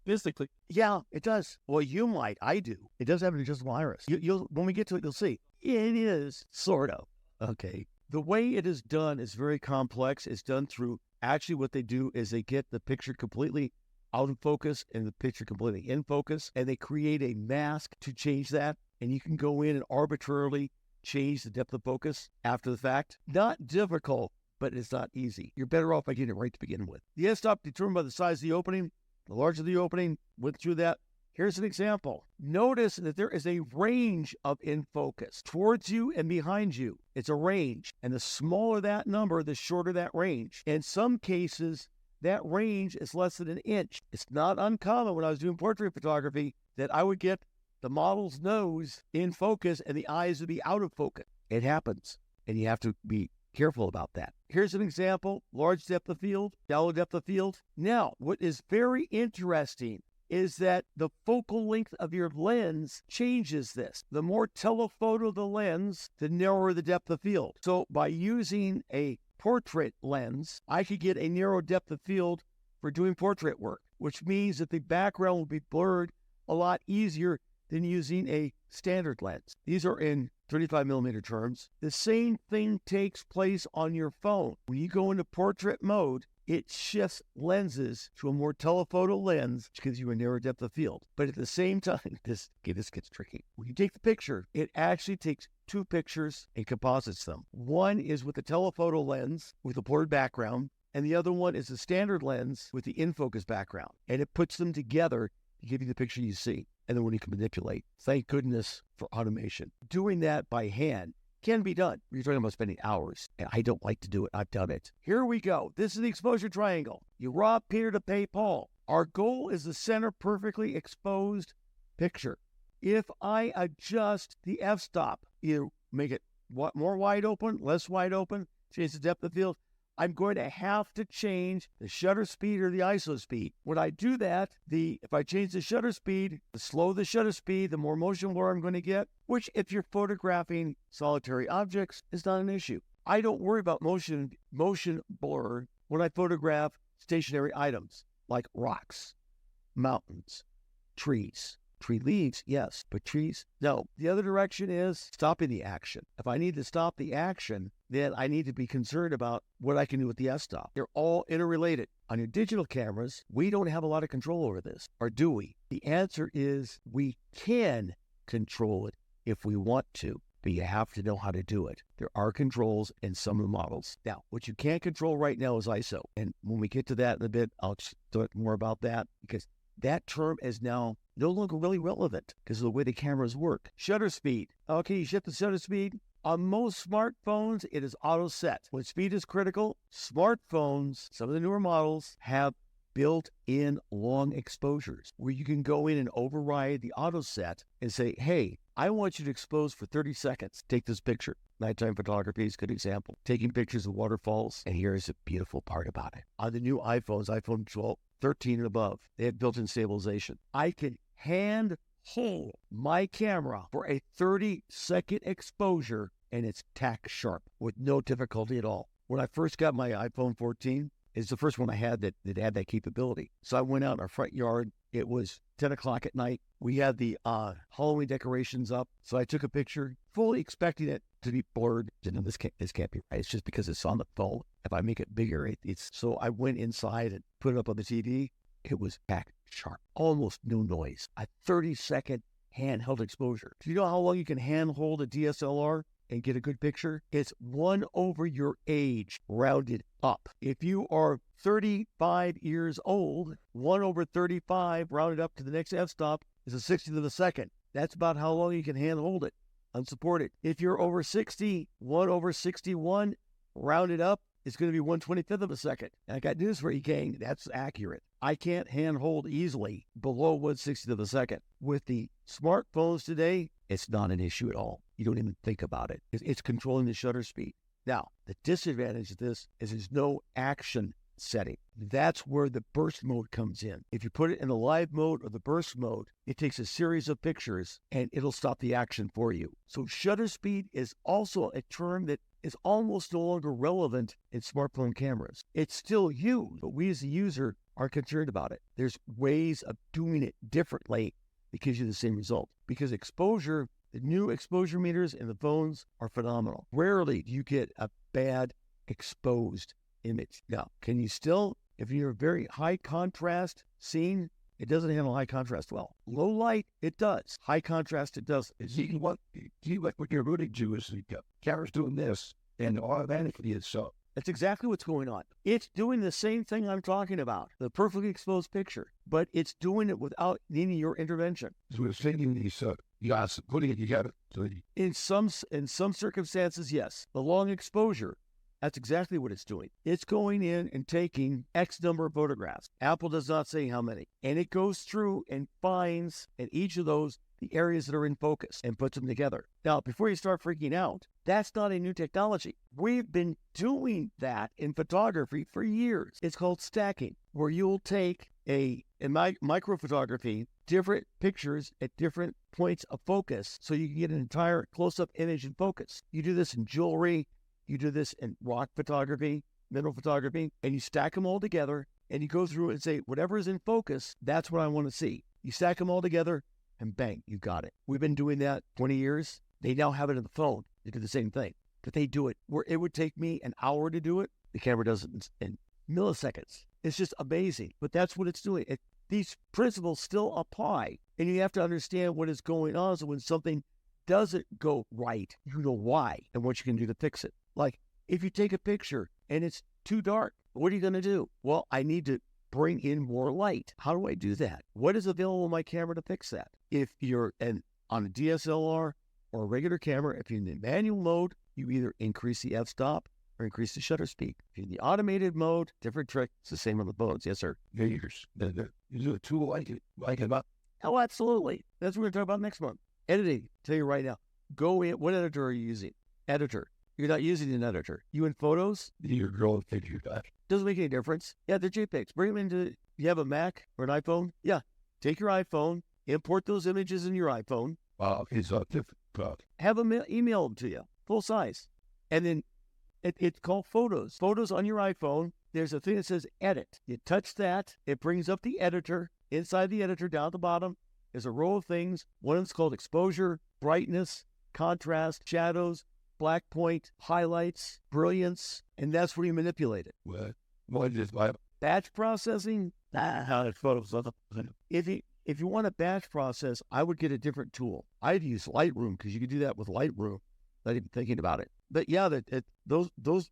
Physically, Yeah, it does. Well, you might. I do. It does have an adjustable iris. You'll when we get to it, you'll see. It is sort of. Okay. The way it is done is very complex. It's done through, actually what they do is they get the picture completely out of focus and the picture completely in focus, and they create a mask to change that. And you can go in and arbitrarily change the depth of focus after the fact. Not difficult, but it's not easy. You're better off by getting it right to begin with. The f-stop determined by the size of the opening. The larger the opening, went through that. Here's an example. Notice that there is a range of in focus towards you and behind you. It's a range. And the smaller that number, the shorter that range. In some cases, that range is less than an inch. It's not uncommon when I was doing portrait photography that I would get the model's nose in focus and the eyes would be out of focus. It happens, and you have to be careful about that. Here's an example, large depth of field, shallow depth of field. Now, what is very interesting is that the focal length of your lens changes this. The more telephoto the lens, the narrower the depth of field. So by using a portrait lens, I could get a narrow depth of field for doing portrait work, which means that the background will be blurred a lot easier than using a standard lens. These are in 35 millimeter terms. The same thing takes place on your phone. When you go into portrait mode, it shifts lenses to a more telephoto lens, which gives you a narrow depth of field. But at the same time, this gets tricky. When you take the picture, it actually takes two pictures and composites them. One is with the telephoto lens with a blurred background, and the other one is the standard lens with the in-focus background. And it puts them together to give you the picture you see. And then when you can manipulate, thank goodness for automation. Doing that by hand can be done. You're talking about spending hours, and I don't like to do it. I've done it. Here we go. This is the exposure triangle. You rob Peter to pay Paul. Our goal is the center perfectly exposed picture. If I adjust the f-stop, either make it more wide open, less wide open, change the depth of field, I'm going to have to change the shutter speed or the ISO speed. When I do that, if I change the shutter speed, the slower the shutter speed, the more motion blur I'm going to get, which if you're photographing solitary objects is not an issue. I don't worry about motion blur when I photograph stationary items like rocks, mountains, trees. Tree leaves, yes, but trees, no. The other direction is stopping the action. If I need to stop the action, then I need to be concerned about what I can do with the f-stop. They're all interrelated. On your digital cameras, we don't have a lot of control over this, or do we? The answer is we can control it if we want to, but you have to know how to do it. There are controls in some of the models. Now, what you can't control right now is ISO. And when we get to that in a bit, I'll talk more about that because that term is now no longer really relevant because of the way the cameras work. Shutter speed. Okay, you shift the shutter speed. On most smartphones, it is auto set. When speed is critical, smartphones, some of the newer models, have built-in long exposures where you can go in and override the auto set and say, hey, I want you to expose for 30 seconds. Take this picture. Nighttime photography is a good example. Taking pictures of waterfalls, and here's a beautiful part about it. On the new iPhones, iPhone 12, 13 and above, they have built-in stabilization. I can hand hold my camera for a 30-second exposure, and it's tack sharp with no difficulty at all. When I first got my iPhone 14, it's the first one I had that had that capability. So I went out in our front yard. It was 10 o'clock at night. We had the Halloween decorations up. So I took a picture, fully expecting it to be blurred. No, this can't be right. It's just because it's on the phone. If I make it bigger, it's so I went inside and put it up on the TV. It was tack sharp, almost no noise. A 30-second handheld exposure. Do you know how long you can handhold a DSLR and get a good picture? It's 1 over your age rounded up. If you are 35 years old, 1 over 35 rounded up to the next f-stop is a 60th of a second. That's about how long you can handhold it unsupported. If you're over 60, 1 over 61 rounded up is going to be 1/25 of a second. And I got news for you, gang. That's accurate. I can't handhold easily below 1/60th of a second. With the smartphones today, it's not an issue at all. You don't even think about it. It's controlling the shutter speed. Now, the disadvantage of this is there's no action setting. That's where the burst mode comes in. If you put it in the live mode or the burst mode, it takes a series of pictures and it'll stop the action for you. So shutter speed is also a term that is almost no longer relevant in smartphone cameras. It's still used, but we as a user aren't concerned about it. There's ways of doing it differently that gives you the same result. Because exposure, the new exposure meters in the phones are phenomenal. Rarely do you get a bad exposed image. Now, can you still, if you're a very high contrast scene, it doesn't handle high contrast well. Low light, it does. High contrast, it doesn't. See what you're rooting to is the camera's doing this, and automatically it's so. That's exactly what's going on. It's doing the same thing I'm talking about, the perfectly exposed picture, but it's doing it without needing your intervention. So we're thinking these, you guys putting it together. So In some circumstances, yes. The long exposure, that's exactly what it's doing. It's going in and taking X number of photographs. Apple does not say how many. And it goes through and finds in each of those the areas that are in focus and puts them together. Now, before you start freaking out, that's not a new technology. We've been doing that in photography for years. It's called stacking, where you'll take in micro photography, different pictures at different points of focus so you can get an entire close-up image in focus. You do this in jewelry, you do this in rock photography, mineral photography, and you stack them all together and you go through and say, whatever is in focus, that's what I want to see. You stack them all together and bang, you got it. We've been doing that 20 years. They now have it in the phone. They do the same thing, but they do it where it would take me an hour to do it. The camera does it in milliseconds. It's just amazing, but that's what it's doing. These principles still apply, and you have to understand what is going on. So when something doesn't go right, you know why and what you can do to fix it. Like if you take a picture and it's too dark, what are you going to do? Well, I need to bring in more light. How do I do that? What is available on my camera to fix that? If you're on a DSLR or a regular camera, if you're in the manual mode, you either increase the f-stop or increase the shutter speed. If you're in the automated mode, different trick. It's the same on the phones. Yes, sir. years. Is a tool like it about? Oh, absolutely. That's what we're going to talk about next month. Editing. Tell you right now. Go in. What editor are you using? Editor. You're not using an editor. You in Photos? Your girl picture that. Doesn't make any difference. Yeah, they're JPEGs. Bring them into, you have a Mac or an iPhone? Yeah. Take your iPhone, import those images in your iPhone. It's a different. Have them email them to you, full size. And then it's called Photos. Photos on your iPhone, there's a thing that says Edit. You touch that, it brings up the editor. Inside the editor, down at the bottom, is a row of things. One of them's called Exposure, Brightness, Contrast, Shadows, Black Point, Highlights, Brilliance, and that's where you manipulate it. What is my Batch processing, Photos. if you want to batch process, I would get a different tool. I'd use Lightroom because you could do that with Lightroom. Not even thinking about it. But yeah,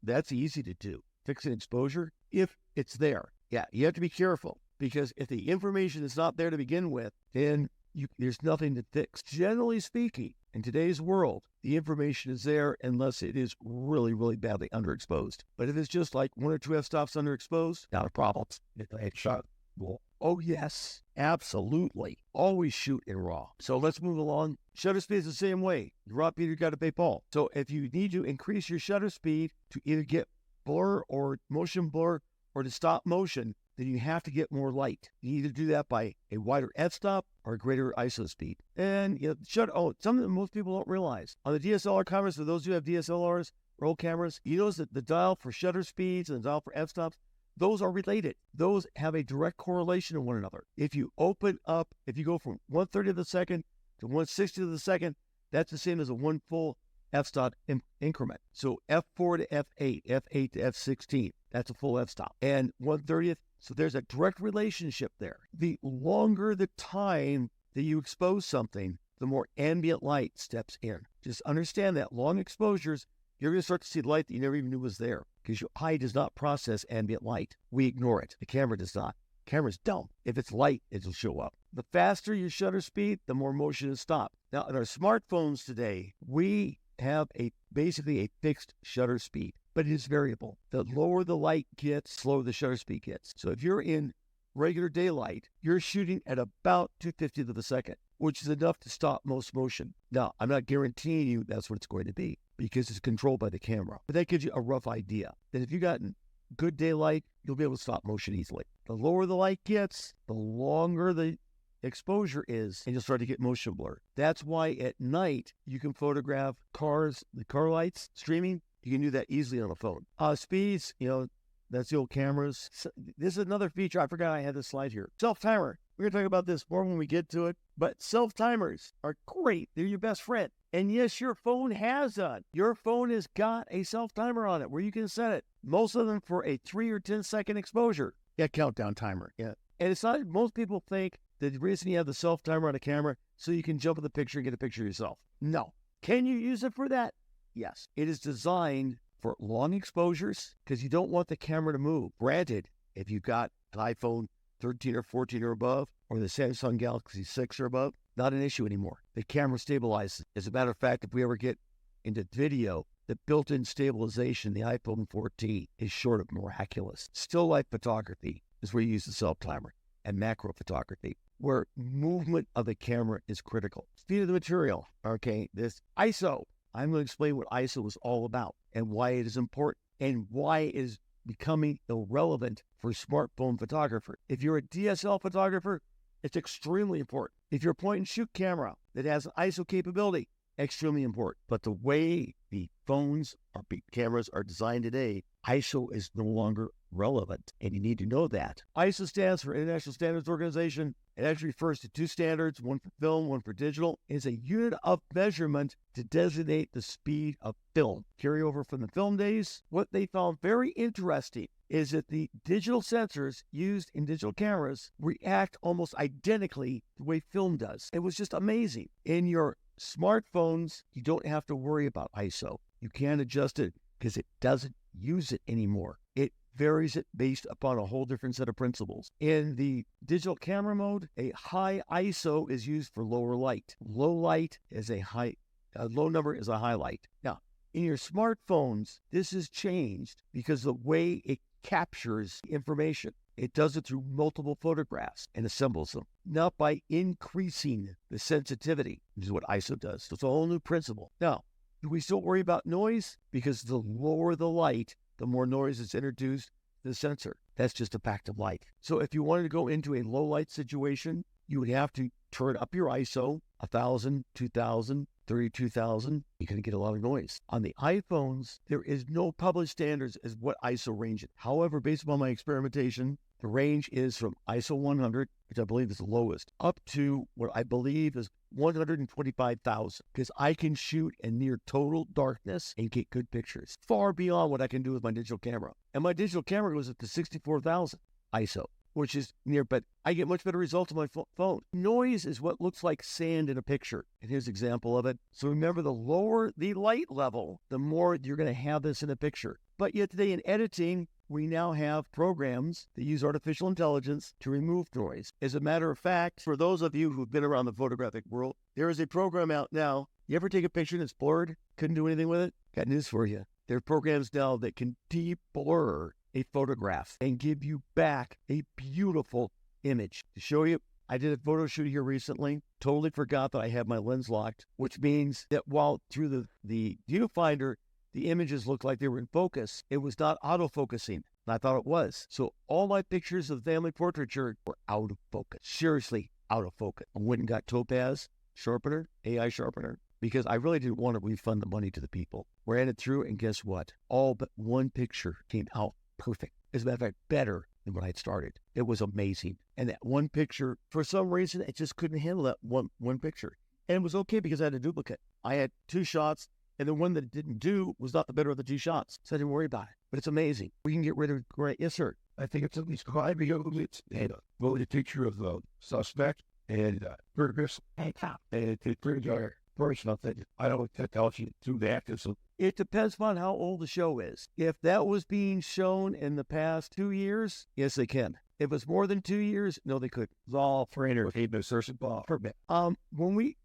that's easy to do. Fixing exposure, if it's there. Yeah, you have to be careful because if the information is not there to begin with, then there's nothing to fix. Generally speaking, in today's world, the information is there unless it is really, really badly underexposed. But if it's just like one or two f-stops underexposed, not a problem. it's shot? Well, Oh, yes, absolutely. Always shoot in RAW. So let's move along. Shutter speed is the same way. Your RAW meter got to pay Paul. So if you need to increase your shutter speed to either get blur or motion blur or to stop motion, then you have to get more light. You either do that by a wider f-stop or a greater ISO speed. And something that most people don't realize. On the DSLR cameras, for those who have DSLRs or old cameras, you notice that the dial for shutter speeds and the dial for f-stops, those are related. Those have a direct correlation to one another. If you go from 1/30 of the second to 1/60 of the second, that's the same as a one full f-stop increment. So f4 to f8, f8 to f16, that's a full f-stop. And 1/30th, so there's a direct relationship there. The longer the time that you expose something, the more ambient light steps in. Just understand that long exposures, you're going to start to see light that you never even knew was there because your eye does not process ambient light. We ignore it. The camera does not. Camera's dumb. If it's light, it'll show up. The faster your shutter speed, the more motion is stopped. Now, in our smartphones today, we have basically a fixed shutter speed, but it is variable. The lower the light gets, slower the shutter speed gets. So if you're in regular daylight, you're shooting at about 2/50th of a second, which is enough to stop most motion. Now, I'm not guaranteeing you that's what it's going to be because it's controlled by the camera, but that gives you a rough idea. Then if you got good daylight, you'll be able to stop motion easily. The lower the light gets, the longer the exposure is, and you'll start to get motion blur. That's why at night you can photograph cars, the car lights streaming. You can do that easily on a phone. Speeds, that's the old cameras. This is another feature. I forgot I had this slide here. Self-timer. We're going to talk about this more when we get to it, but self-timers are great. They're your best friend. And yes, your phone has one. Your phone has got a self-timer on it where you can set it. Most of them for a 3 or 10 second exposure. Yeah, countdown timer. Yeah. And it's not, most people think that the reason you have the self-timer on a camera so you can jump in the picture and get a picture of yourself. No. Can you use it for that? Yes. It is designed for long exposures because you don't want the camera to move. Granted, if you've got an iPhone 13 or 14 or above, or the Samsung Galaxy 6 or above, not an issue anymore. The camera stabilizes. As a matter of fact, if we ever get into video, the built-in stabilization, the iPhone 14, is short of miraculous. Still life photography is where you use the self-timer, and macro photography, where movement of the camera is critical. Speed of the material, okay, this ISO. I'm going to explain what ISO is all about and why it is important and why it is becoming irrelevant for smartphone photographer. If you're a DSL photographer, it's extremely important. If you're a point and shoot camera that has an ISO capability, extremely important. But the way the phones or cameras are designed today, ISO is no longer relevant, and you need to know that. ISO stands for International Standards Organization. It actually refers to two standards, one for film, one for digital. It's a unit of measurement to designate the speed of film. Carry over from the film days. What they found very interesting is that the digital sensors used in digital cameras react almost identically the way film does. It was just amazing. In your smartphones, you don't have to worry about ISO. You can adjust it because it doesn't use it anymore. It varies it based upon a whole different set of principles. In the digital camera mode, a high ISO is used for lower light. Low light is a low number is a highlight. Now, in your smartphones, this has changed because the way it captures information. It does it through multiple photographs and assembles them, not by increasing the sensitivity, which is what ISO does. So it's a whole new principle. Now, do we still worry about noise? Because the lower the light, the more noise is introduced to the sensor. That's just a fact of life. So if you wanted to go into a low light situation, you would have to turn up your ISO, 1,000, 2,000, 32,000. You're going to get a lot of noise. On the iPhones, there is no published standards as what ISO range is. However, based upon my experimentation, the range is from ISO 100, which I believe is the lowest, up to what I believe is 125,000, because I can shoot in near total darkness and get good pictures, far beyond what I can do with my digital camera. And my digital camera goes up to 64,000 ISO, which is near, but I get much better results on my phone. Noise is what looks like sand in a picture. And here's an example of it. So remember, the lower the light level, the more you're going to have this in a picture. But yet today in editing, we now have programs that use artificial intelligence to remove noise. As a matter of fact, for those of you who've been around the photographic world, there is a program out now. You ever take a picture and it's blurred? Couldn't do anything with it? Got news for you. There are programs now that can de-blur a photograph and give you back a beautiful image. To show you, I did a photo shoot here recently, totally forgot that I had my lens locked, which means that while through the viewfinder, the images looked like they were in focus, it was not autofocusing, and I thought it was. So all my pictures of family portraiture were out of focus, seriously out of focus. I went and got Topaz sharpener, AI sharpener, because I really didn't want to refund the money to the people. Ran it through, and guess what? All but one picture came out perfect. As a matter of fact, better than when I had started. It was amazing. And that one picture, for some reason, it just couldn't handle that one picture. And it was okay because I had a duplicate. I had two shots, and the one that it didn't do was not the better of the two shots. So I didn't worry about it. But it's amazing. We can get rid of great. Yes, sir. I think it's at least 5 years and a picture of the suspect and purpose and it brings our personal thing. I don't tell you to that. It depends upon how old the show is. If that was being shown in the past 2 years, yes, they can. If it's more than 2 years, no, they couldn't. It's all for entertainment.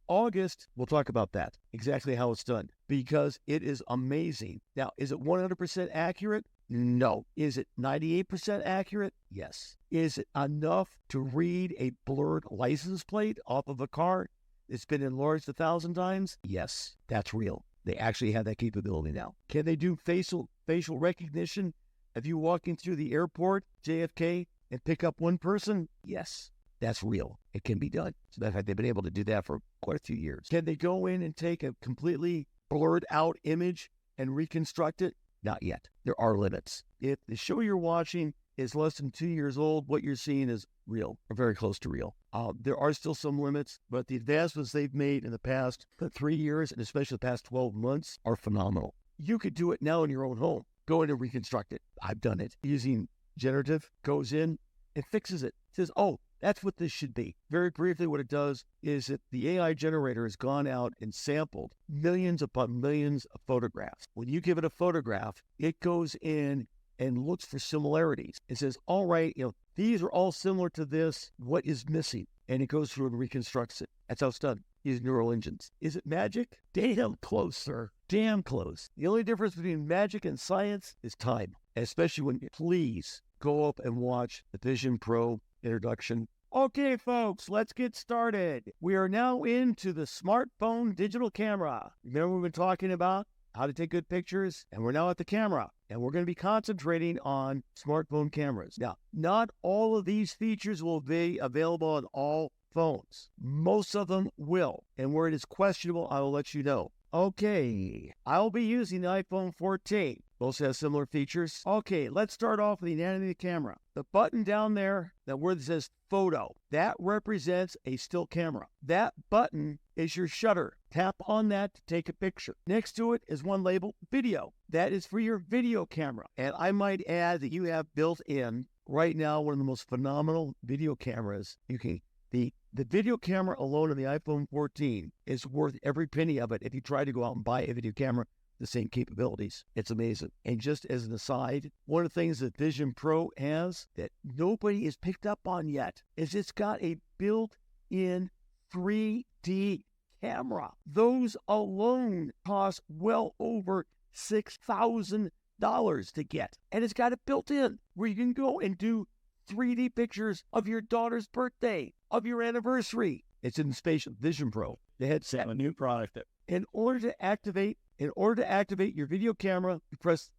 August, we'll talk about that, exactly how it's done, because it is amazing. Now, is it 100% accurate? No. Is it 98% accurate? Yes. Is it enough to read a blurred license plate off of a car that's been enlarged 1,000 times? Yes, that's real. They actually have that capability now. Can they do facial recognition of you walking through the airport, JFK, and pick up one person? Yes, that's real. It can be done. So in fact, they've been able to do that for quite a few years. Can they go in and take a completely blurred out image and reconstruct it? Not yet. There are limits. If the show you're watching is less than 2 years old, what you're seeing is real or very close to real. There are still some limits, but the advancements they've made in the past 3 years, and especially the past 12 months, are phenomenal. You could do it now in your own home. Go in and reconstruct it. I've done it. Using generative, goes in and fixes it. Says, oh, that's what this should be. Very briefly, what it does is that the AI generator has gone out and sampled millions upon millions of photographs. When you give it a photograph, it goes in and looks for similarities. It says, all right, these are all similar to this. What is missing? And it goes through and reconstructs it. That's how it's done. Using neural engines. Is it magic? Damn close, sir. Damn close. The only difference between magic and science is time, especially when please go up and watch the Vision Pro introduction. Okay, folks, let's get started. We are now into the smartphone digital camera. Remember we've been talking about how to take good pictures, and we're now at the camera, and we're going to be concentrating on smartphone cameras. Now, not all of these features will be available on all phones. Most of them will, and where it is questionable, I will let you know. Okay, I'll be using the iPhone 14. Both have similar features. Okay, let's start off with the anatomy of the camera. The button down there, that word that says photo, that represents a still camera. That button is your shutter. Tap on that to take a picture. Next to it is one labeled video. That is for your video camera. And I might add that you have built in right now one of the most phenomenal video cameras you can. The video camera alone on the iPhone 14 is worth every penny of it if you try to go out and buy a video camera the same capabilities. It's amazing. And just as an aside, one of the things that Vision Pro has that nobody has picked up on yet is it's got a built-in 3D camera. Those alone cost well over $6,000 to get. And it's got it built in where you can go and do 3D pictures of your daughter's birthday, of your anniversary. It's in the Spatial Vision Pro, the headset. A new product. In order to activate your video camera, you press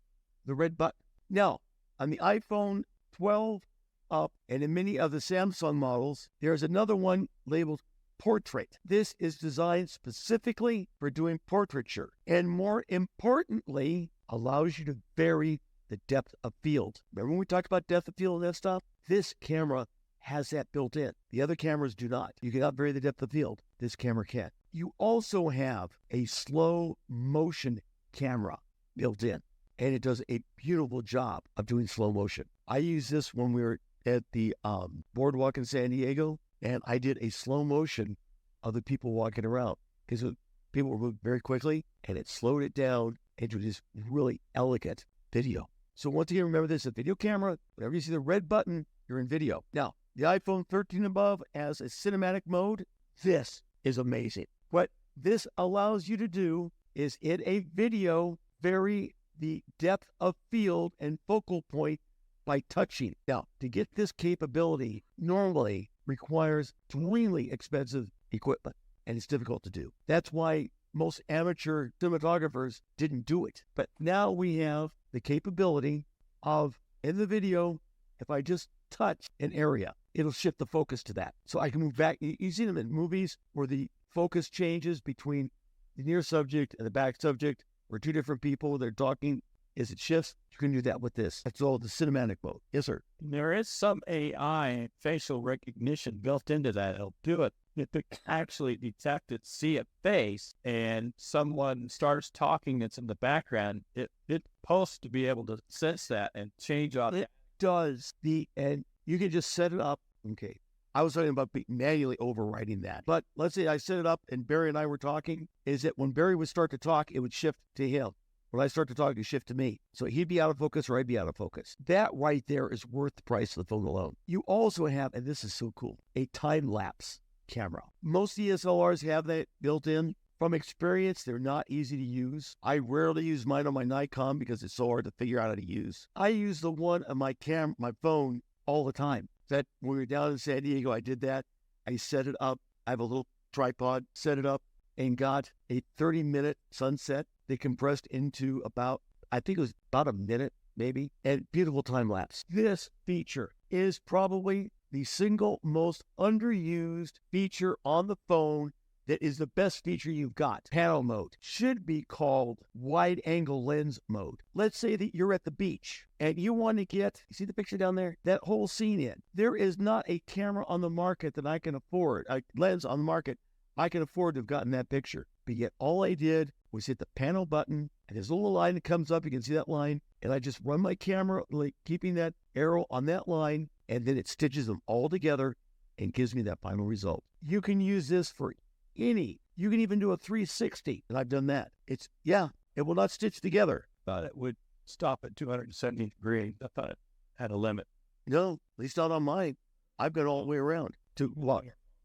the red button. Now, on the iPhone 12 up and in many of the Samsung models, there's another one labeled Portrait. This is designed specifically for doing portraiture, and more importantly, allows you to vary the depth of field. Remember when we talked about depth of field and that stuff? This camera has that built in. The other cameras do not. You cannot vary the depth of field. This camera can. You also have a slow motion camera built in, and it does a beautiful job of doing slow motion. I used this when we were at the boardwalk in San Diego, and I did a slow motion of the people walking around because people were moving very quickly, and it slowed it down into this really elegant video. So once again, remember this, a video camera, whenever you see the red button, you're in video. Now, the iPhone 13 above has a cinematic mode. This is amazing. What this allows you to do is in a video, vary the depth of field and focal point by touching. Now, to get this capability normally requires extremely expensive equipment, and it's difficult to do. That's why most amateur cinematographers didn't do it. But now we have the capability of, in the video, if I just touch an area, it'll shift the focus to that. So I can move back. You see them in movies where the focus changes between the near subject and the back subject, where two different people, they're talking. As it shifts, you can do that with this. That's all the cinematic mode. Yes, sir. There is some AI facial recognition built into that. It'll do it. If it actually detect it, see a face, and someone starts talking that's in the background, it's supposed to be able to sense that and change on it. Does and you can just set it up. Okay. I was talking about manually overriding that. But let's say I set it up and Barry and I were talking, is that when Barry would start to talk, it would shift to him. When I start to talk, it would shift to me. So he'd be out of focus or I'd be out of focus. That right there is worth the price of the phone alone. You also have, and this is so cool, a time-lapse camera. Most DSLRs have that built in. From experience, they're not easy to use. I rarely use mine on my Nikon because it's so hard to figure out how to use. I use the one on my phone all the time. That when we were down in San Diego, I did that. I set it up. I have a little tripod, set it up, and got a 30-minute sunset. They compressed into about, I think it was about a minute, maybe, and beautiful time lapse. This feature is probably the single most underused feature on the phone that is the best feature you've got. Panel mode should be called wide angle lens mode. Let's say that you're at the beach and you want to get, you see the picture down there? That whole scene in. There is not a camera on the market that I can afford, a lens on the market I can afford to have gotten that picture. But yet all I did was hit the panel button and there's a little line that comes up. You can see that line. And I just run my camera, like keeping that arrow on that line, and then it stitches them all together and gives me that final result. You can use this for you can even do a 360, and I've done that. It will not stitch together. Thought it would stop at 270 degrees. I thought it had a limit. No, at least not on mine. I've got all the way around to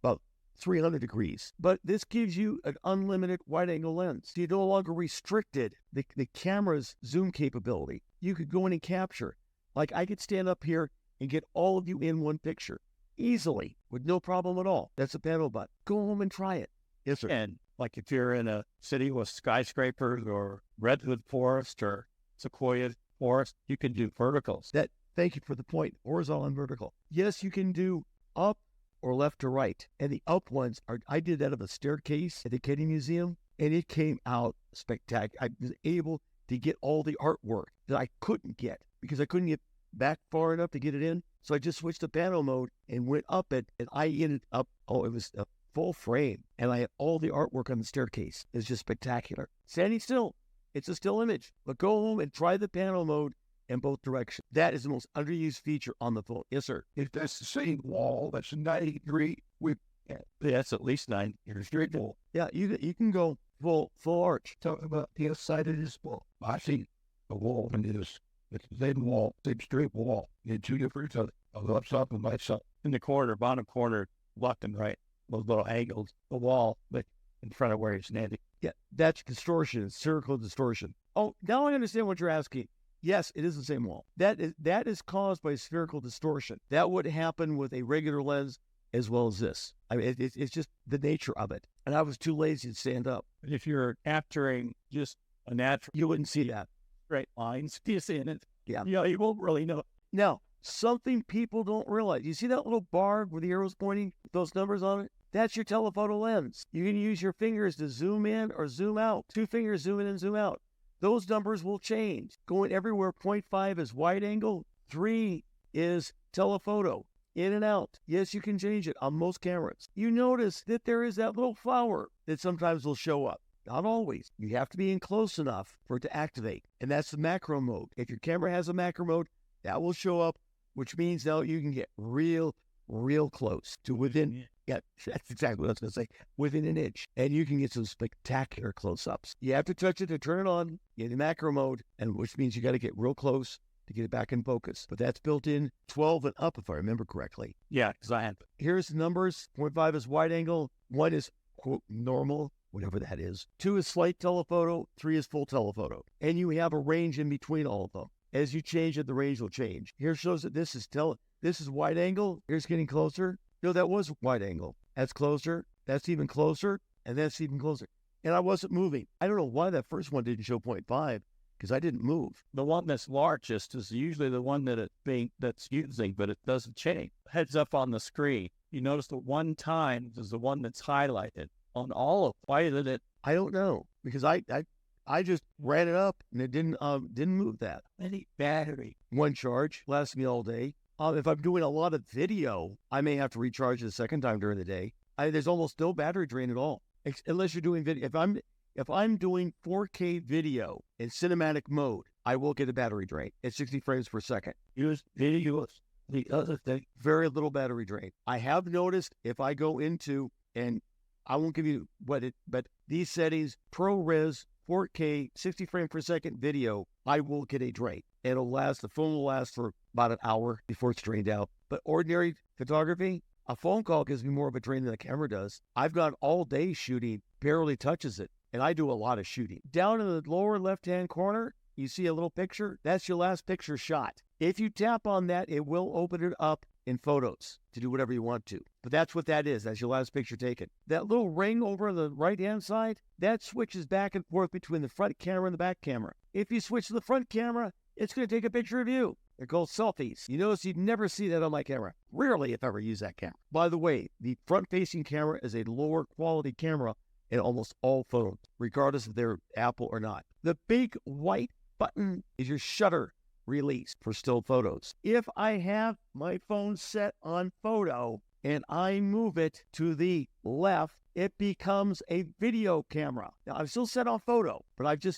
about 300 degrees. But this gives you an unlimited wide-angle lens. You're no longer restricted the camera's zoom capability. You could go in and capture. Like I could stand up here and get all of you in one picture easily with no problem at all. That's a panel button. Go home and try it. Yes, sir. And like if you're in a city with skyscrapers or redwood forest or sequoia forest, you can do verticals. Thank you for the point. Horizontal and vertical. Yes, you can do up or left to right. And the up ones I did that of a staircase at the Kennedy Museum, and it came out spectacular. I was able to get all the artwork that I couldn't get because I couldn't get back far enough to get it in. So I just switched to panel mode and went up it, and I ended up, it was a full frame, and I had all the artwork on the staircase. It's just spectacular. Standing still, it's a still image. But go home and try the panel mode in both directions. That is the most underused feature on the phone. Yes, sir. If that's the same wall, that's a 90 degree with That's at least 9 years. straight wall. Yeah, you can go full arch. Talking about the other side of this wall. I see a wall and it's the same wall, same straight wall in two different sides. On the left side and right side. In the corner, bottom corner, left and right, those little angles, the wall, but in front of where you're standing. Yeah, that's distortion, spherical distortion. Oh, now I understand what you're asking. Yes, it is the same wall. That is caused by spherical distortion. That would happen with a regular lens as well as this. I mean, it's just the nature of it. And I was too lazy to stand up. If you're capturing just a natural You wouldn't see that. straight lines, you see it. Yeah. You won't really know. Now, something people don't realize. You see that little bar where the arrow's pointing, with those numbers on it? That's your telephoto lens. You can use your fingers to zoom in or zoom out. 2 fingers zoom in and zoom out. Those numbers will change. Going everywhere, 0.5 is wide angle, 3 is telephoto, in and out. Yes, you can change it on most cameras. You notice that there is that little flower that sometimes will show up. Not always. You have to be in close enough for it to activate. And that's the macro mode. If your camera has a macro mode, that will show up, which means now you can get real close to within. Yeah, that's exactly what I was going to say. Within an inch. And you can get some spectacular close-ups. You have to touch it to turn it on in the macro mode, and which means you got to get real close to get it back in focus. But that's built in 12 and up, if I remember correctly. Yeah, because I had. Here's the numbers. 0.5 is wide angle. 1 is, quote, normal, whatever that is. 2 is slight telephoto. 3 is full telephoto. And you have a range in between all of them. As you change it, the range will change. Here shows that this is wide angle. Here's getting closer. No, that was wide angle. That's closer. That's even closer. And that's even closer. And I wasn't moving. I don't know why that first one didn't show 0.5, because I didn't move. The one that's largest is usually the one that's using, but it doesn't change. Heads up on the screen. You notice the 1 time is the one that's highlighted on all of them. Why did it? I don't know, because I just ran it up and it didn't move that. Any battery. 1 charge lasts me all day. If I'm doing a lot of video, I may have to recharge it a second time during the day. There's almost no battery drain at all, unless you're doing video. If I'm doing 4K video in cinematic mode, I will get a battery drain at 60 frames per second. Use videos. The other thing, Very little battery drain. I have noticed if I go into, and I won't give you but these settings, ProRes, 4K, 60 frames per second video, I will get a drain. The phone will last for about an hour before it's drained out. But ordinary photography, a phone call gives me more of a drain than the camera does. I've gone all day shooting, barely touches it. And I do a lot of shooting. Down in the lower left-hand corner, you see a little picture. That's your last picture shot. If you tap on that, it will open it up in Photos to do whatever you want to. But that's what that is. That's your last picture taken. That little ring over on the right-hand side, that switches back and forth between the front camera and the back camera. If you switch to the front camera, it's going to take a picture of you. They're called selfies. You notice you'd never see that on my camera. Rarely, if ever, use that camera. By the way, the front-facing camera is a lower quality camera in almost all phones, regardless if they're Apple or not. The big white button is your shutter release for still photos. If I have my phone set on photo and I move it to the left, it becomes a video camera. Now, I'm still set on photo, but to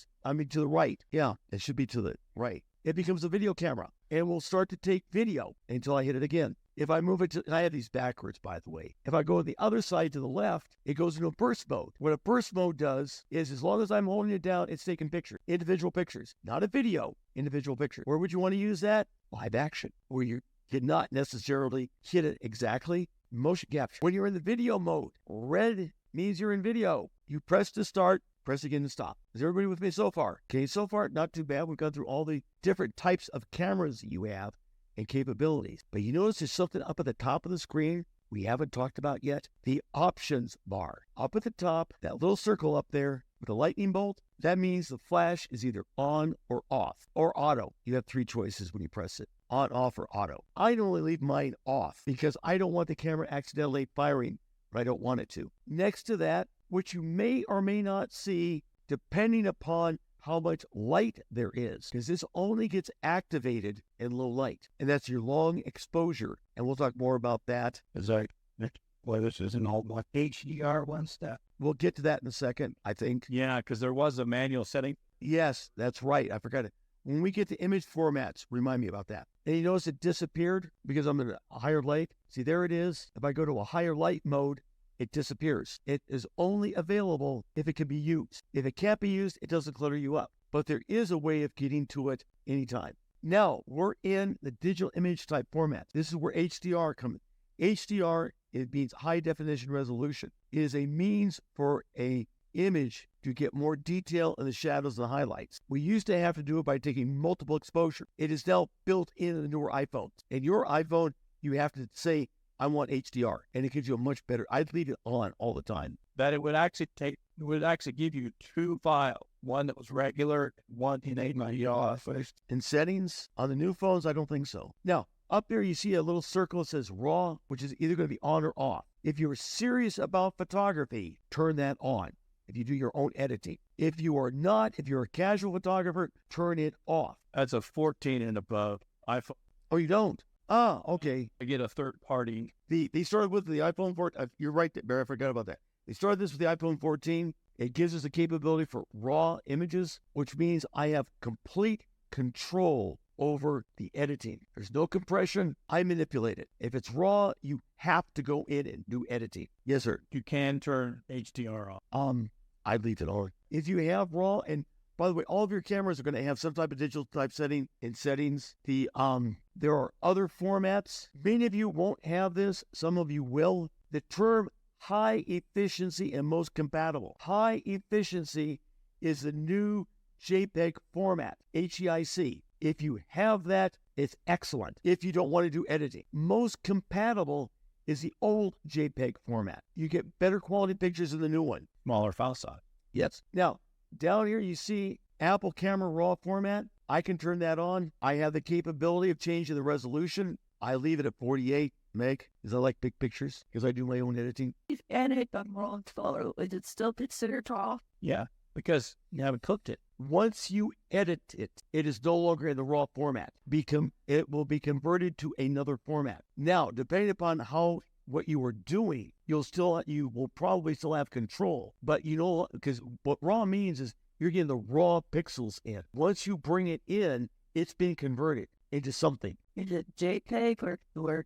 the right. Yeah, it should be to the right. It becomes a video camera and will start to take video until I hit it again. If I move it to, I have these backwards, by the way. If I go to the other side to the left, it goes into a burst mode. What a burst mode does is as long as I'm holding it down, it's taking pictures, individual pictures, not a video, individual picture. Where would you want to use that? Live action, where you did not necessarily hit it exactly. Motion capture. When you're in the video mode, red means you're in video. You press to start, press again to stop. Is everybody with me so far? Okay, so far, not too bad. We've gone through all the different types of cameras that you have and capabilities. But you notice there's something up at the top of the screen we haven't talked about yet? The options bar. Up at the top, that little circle up there with a lightning bolt, that means the flash is either on or off or auto. You have three choices when you press it. On, off, or auto. I normally leave mine off because I don't want the camera accidentally firing, but I don't want it to. Next to that, which you may or may not see depending upon how much light there is, because this only gets activated in low light, and that's your long exposure. And we'll talk more about that. This isn't all my HDR one step. We'll get to that in a second, I think. Yeah, because there was a manual setting. Yes, that's right. I forgot it. When we get to image formats, remind me about that. And you notice it disappeared because I'm in a higher light. See, there it is. If I go to a higher light mode, it disappears. It is only available if it can be used. If it can't be used, it doesn't clutter you up. But there is a way of getting to it anytime. Now, we're in the digital image type format. This is where HDR comes in. HDR, it means high definition resolution. It is a means for a image to get more detail in the shadows and the highlights. We used to have to do it by taking multiple exposure. It is now built in the newer iPhones. In your iPhone, you have to say, I want HDR, and it gives you a much better, I'd leave it on all the time. That it would actually give you two files, one that was regular, one in HDR. In settings, on the new phones, I don't think so. Now, up there you see a little circle that says RAW, which is either going to be on or off. If you're serious about photography, turn that on. If you do your own editing. If you are not, if you're a casual photographer, turn it off. That's a 14 and above iPhone. Oh, you don't? Ah, okay. I get a third party. They started with the iPhone 14. You're right, Barry, I forgot about that. They started this with the iPhone 14. It gives us the capability for raw images, which means I have complete control over the editing. There's no compression. I manipulate it. If it's raw, you have to go in and do editing. Yes, sir. You can turn HDR off. I'd leave it on. If you have raw, and by the way, all of your cameras are going to have some type of digital type setting in settings. There are other formats. Many of you won't have this. Some of you will. The term high efficiency and most compatible. High efficiency is the new JPEG format, HEIC. If you have that, it's excellent. If you don't want to do editing. Most compatible is the old JPEG format. You get better quality pictures in the new one. Smaller file size. Yes. Now, down here you see Apple Camera RAW format. I can turn that on. I have the capability of changing the resolution. I leave it at 48 meg because I like big pictures because I do my own editing. If edit on wrong photo, is it still considered raw? Yeah, because you haven't cooked it. Once you edit it, it is no longer in the raw format. It will be converted to another format. Now, depending upon what you are doing, you will probably still have control. But because what raw means is you're getting the raw pixels in. Once you bring it in, it's been converted into something. Is it JPEG or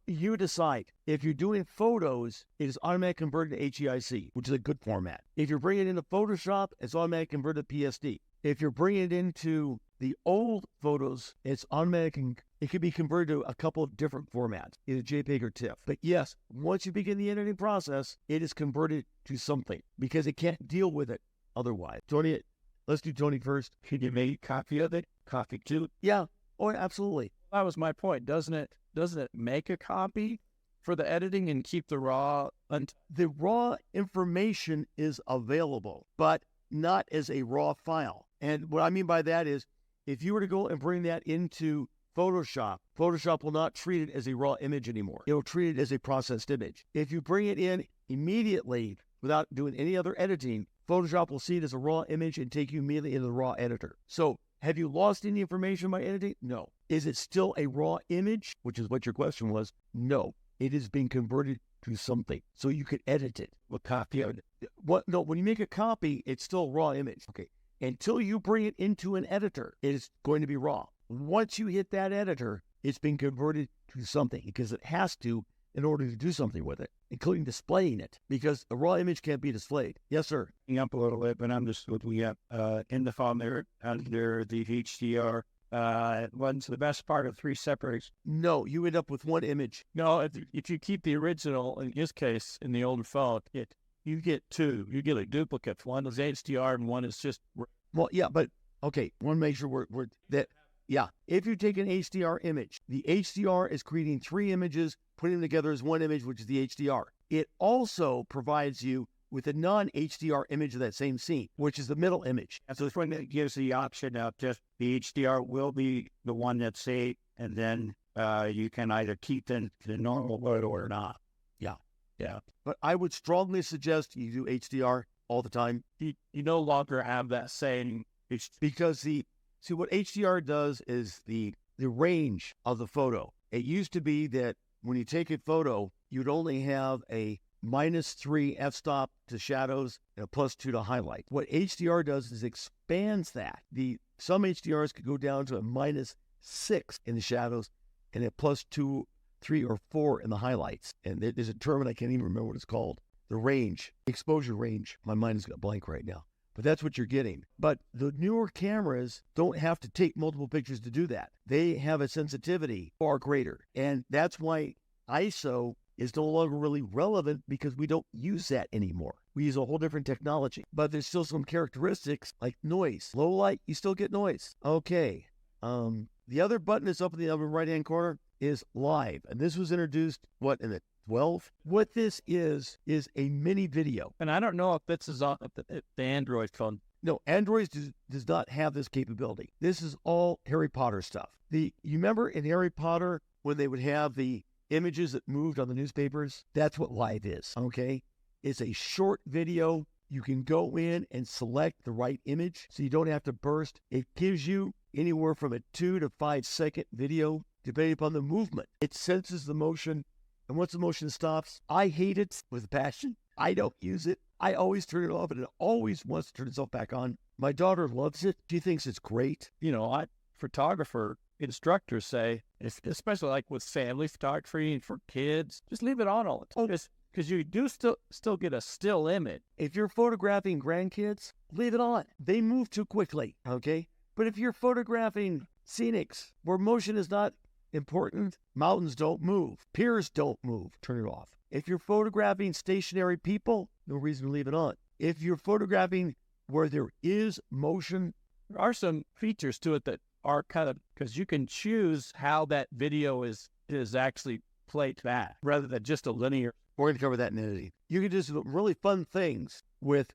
You decide. If you're doing photos, it is automatically converted to HEIC, which is a good format. If you're bringing it into Photoshop, it's automatically converted to PSD. If you're bringing it into the old photos, it's automatic. It can be converted to a couple of different formats, either JPEG or TIFF. But yes, once you begin the editing process, it is converted to something because it can't deal with it otherwise. Tony, let's do Tony first. Can you make a copy of it? Copy too? Yeah. Oh, absolutely. That was my point. Doesn't it make a copy for the editing and keep the raw? The raw information is available, but not as a raw file. And what I mean by that is if you were to go and bring that into Photoshop, Photoshop will not treat it as a raw image anymore. It'll treat it as a processed image. If you bring it in immediately without doing any other editing, Photoshop will see it as a raw image and take you immediately into the raw editor. So have you lost any information by editing? No. Is it still a raw image, which is what your question was? No. It is being converted to something. So you could edit it. What copy of it? No, when you make a copy, it's still raw image. Okay. Until you bring it into an editor, it is going to be raw. Once you hit that editor, it's been converted to something because it has to in order to do something with it, including displaying it, because the raw image can't be displayed. Yes, sir. Up a little bit, but I'm just looking at in the file there under the HDR. What's the best part of 3 separates? No, you end up with one image. No, if you keep the original, in his case, in the older phone, you get 2. You get a duplicate. One is HDR and one is just... Well, yeah, but, okay, want to make sure we're that... Yeah, if you take an HDR image, the HDR is creating 3 images, putting them together as one image, which is the HDR. It also provides you with a non-HDR image of that same scene, which is the middle image. And so this one that gives the option of just the HDR will be the one that's saved, and then you can either keep the normal photo or not. Yeah. But I would strongly suggest you do HDR all the time. You no longer have that same... Because see, what HDR does is the range of the photo. It used to be that when you take a photo, you'd only have a -3 f-stop to shadows and a +2 to highlight. What HDR does is expands that. Some HDRs could go down to a -6 in the shadows and a +2, 3, or 4 in the highlights. And there's a term, and I can't even remember what it's called. The range, exposure range. My mind is got blank right now. But that's what you're getting. But the newer cameras don't have to take multiple pictures to do that. They have a sensitivity far greater. And that's why ISO is no longer really relevant, because we don't use that anymore. We use a whole different technology. But there's still some characteristics like noise. Low light, you still get noise. Okay. The other button is up in the upper right-hand corner is live. And this was introduced, in the 12? What this is a mini video. And I don't know if this is on the Android phone. No, Android does not have this capability. This is all Harry Potter stuff. You remember in Harry Potter when they would have the images that moved on the newspapers? That's what live is, okay? It's a short video. You can go in and select the right image so you don't have to burst. It gives you anywhere from a 2 to 5 second video depending upon the movement. It senses the motion. And once the motion stops, I hate it with passion. I don't use it. I always turn it off, and it always wants to turn itself back on. My daughter loves it. She thinks it's great. Photographer instructors say, especially like with family photography and for kids, just leave it on all the time. Because you do still get a still image. If you're photographing grandkids, leave it on. They move too quickly, okay? But if you're photographing scenics where motion is not important, mountains don't move, piers don't move, turn it off. If you're photographing stationary people, no reason to leave it on. If you're photographing where there is motion, there are some features to it that are kind of, because you can choose how that video is actually played back rather than just a linear. We're going to cover that in editing. You can do some really fun things with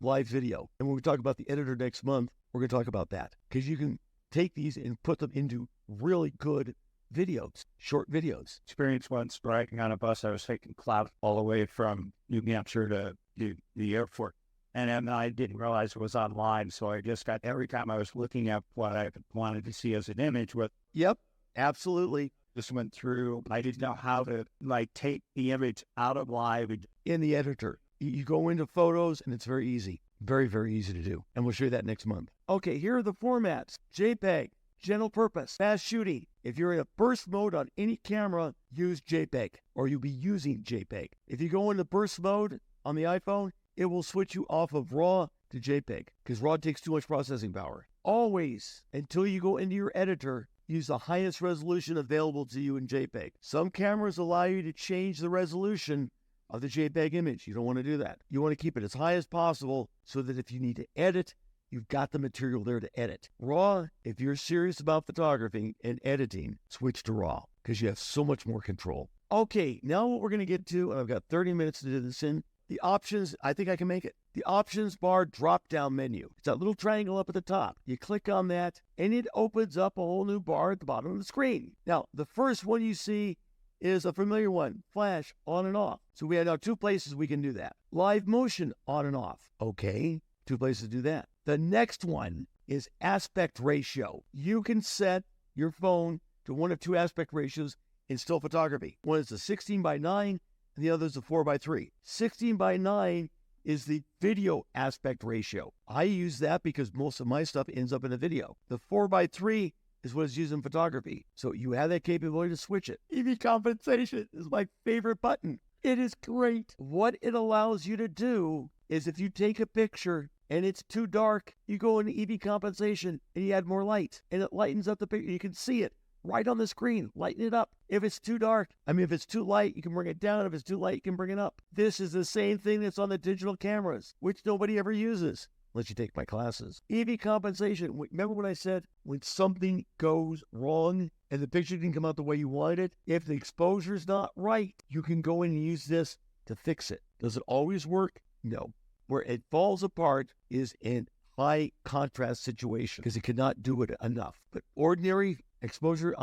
live video. And when we talk about the editor next month, we're going to talk about that, because you can take these and put them into really good videos, short videos. Experience once riding on a bus. I was taking cloud all the way from New Hampshire to the airport. And then I didn't realize it was online. So I just got, every time I was looking at what I wanted to see as an image with. Yep, absolutely. Just went through. I didn't know how to take the image out of live. In the editor, you go into photos and it's very easy. Very, very easy to do. And we'll show you that next month. Okay, here are the formats. JPEG, general purpose, fast shooting. If you're in a burst mode on any camera, use JPEG, or you'll be using JPEG. If you go into burst mode on the iPhone, it will switch you off of RAW to JPEG, because RAW takes too much processing power. Always, until you go into your editor, use the highest resolution available to you in JPEG. Some cameras allow you to change the resolution of the JPEG image. You don't want to do that. You want to keep it as high as possible so that if you need to edit, you've got the material there to edit. RAW, if you're serious about photography and editing, switch to RAW, because you have so much more control. Okay, now what we're going to get to, and I've got 30 minutes to do this in, the options, I think I can make it. the options bar drop-down menu. It's that little triangle up at the top. You click on that, and it opens up a whole new bar at the bottom of the screen. Now, the first one you see is a familiar one, flash on and off. So we have now 2 places we can do that. Live motion on and off. Okay, 2 places to do that. The next one is aspect ratio. You can set your phone to one of 2 aspect ratios in still photography. One is a 16:9 and the other is a 4:3. 16:9 is the video aspect ratio. I use that because most of my stuff ends up in a video. The 4:3 is what is used in photography. So you have that capability to switch it. EV compensation is my favorite button. It is great. What it allows you to do is if you take a picture and it's too dark, you go into EV compensation and you add more light and it lightens up the picture. You can see it right on the screen, lighten it up. If it's too dark, if it's too light, you can bring it down. If it's too light, you can bring it up. This is the same thing that's on the digital cameras, which nobody ever uses, unless you take my classes. EV compensation, remember what I said? When something goes wrong and the picture didn't come out the way you wanted it, if the exposure's not right, you can go in and use this to fix it. Does it always work? No. Where it falls apart is in high contrast situation because it cannot do it enough. But ordinary exposure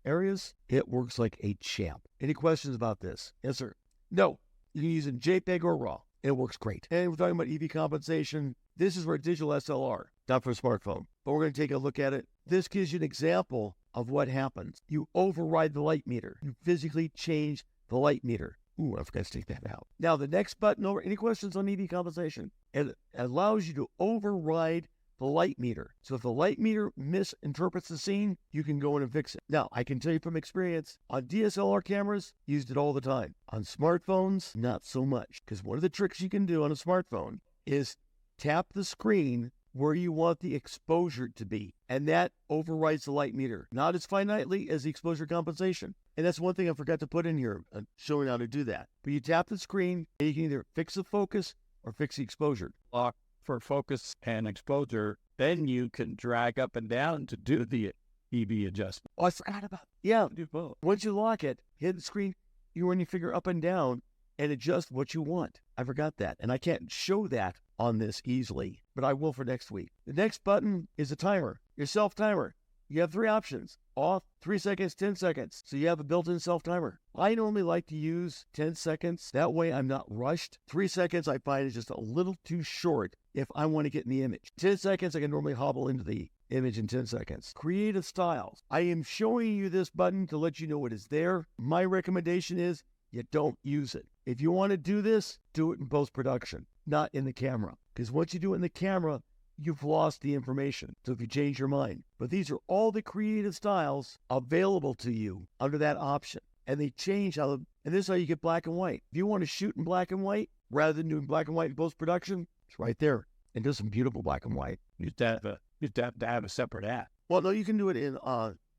areas, it works like a champ. Any questions about this? Yes, sir. No. You can use it in JPEG or RAW. It works great. And we're talking about EV compensation. This is for a digital SLR, not for a smartphone. But we're going to take a look at it. This gives you an example of what happens. You override the light meter. You physically change the light meter. Ooh, I forgot to take that out. Now, the next button over. Any questions on EV compensation? It allows you to override the light meter. So if the light meter misinterprets the scene, you can go in and fix it. Now, I can tell you from experience, on DSLR cameras, used it all the time. On smartphones, not so much. Because one of the tricks you can do on a smartphone is tap the screen where you want the exposure to be. And that overrides the light meter. Not as finitely as the exposure compensation. And that's one thing I forgot to put in here, showing how to do that. But you tap the screen, and you can either fix the focus or fix the exposure. Lock for focus and exposure, then you can drag up and down to do the EV adjustment. Oh, I forgot about it. Yeah. Do both. Once you lock it, hit the screen, you run your finger up and down and adjust what you want. I forgot that. And I can't show that on this easily, but I will for next week. The next button is a timer, your self-timer. You have 3 options: off, 3 seconds, 10 seconds. So you have a built-in self-timer. I normally like to use 10 seconds. That way I'm not rushed. 3 seconds I find is just a little too short if I want to get in the image. 10 seconds I can normally hobble into the image in 10 seconds. Creative styles. I am showing you this button to let you know it is there. My recommendation is you don't use it. If you want to do this, do it in post-production, not in the camera. Because once you do it in the camera, you've lost the information. So if you change your mind. But these are all the creative styles available to you under that option. And they change how, and this is how you get black and white. If you want to shoot in black and white, rather than doing black and white in post-production, it's right there. And do some beautiful black and white. You have to have a separate app. Well, no, you can do it in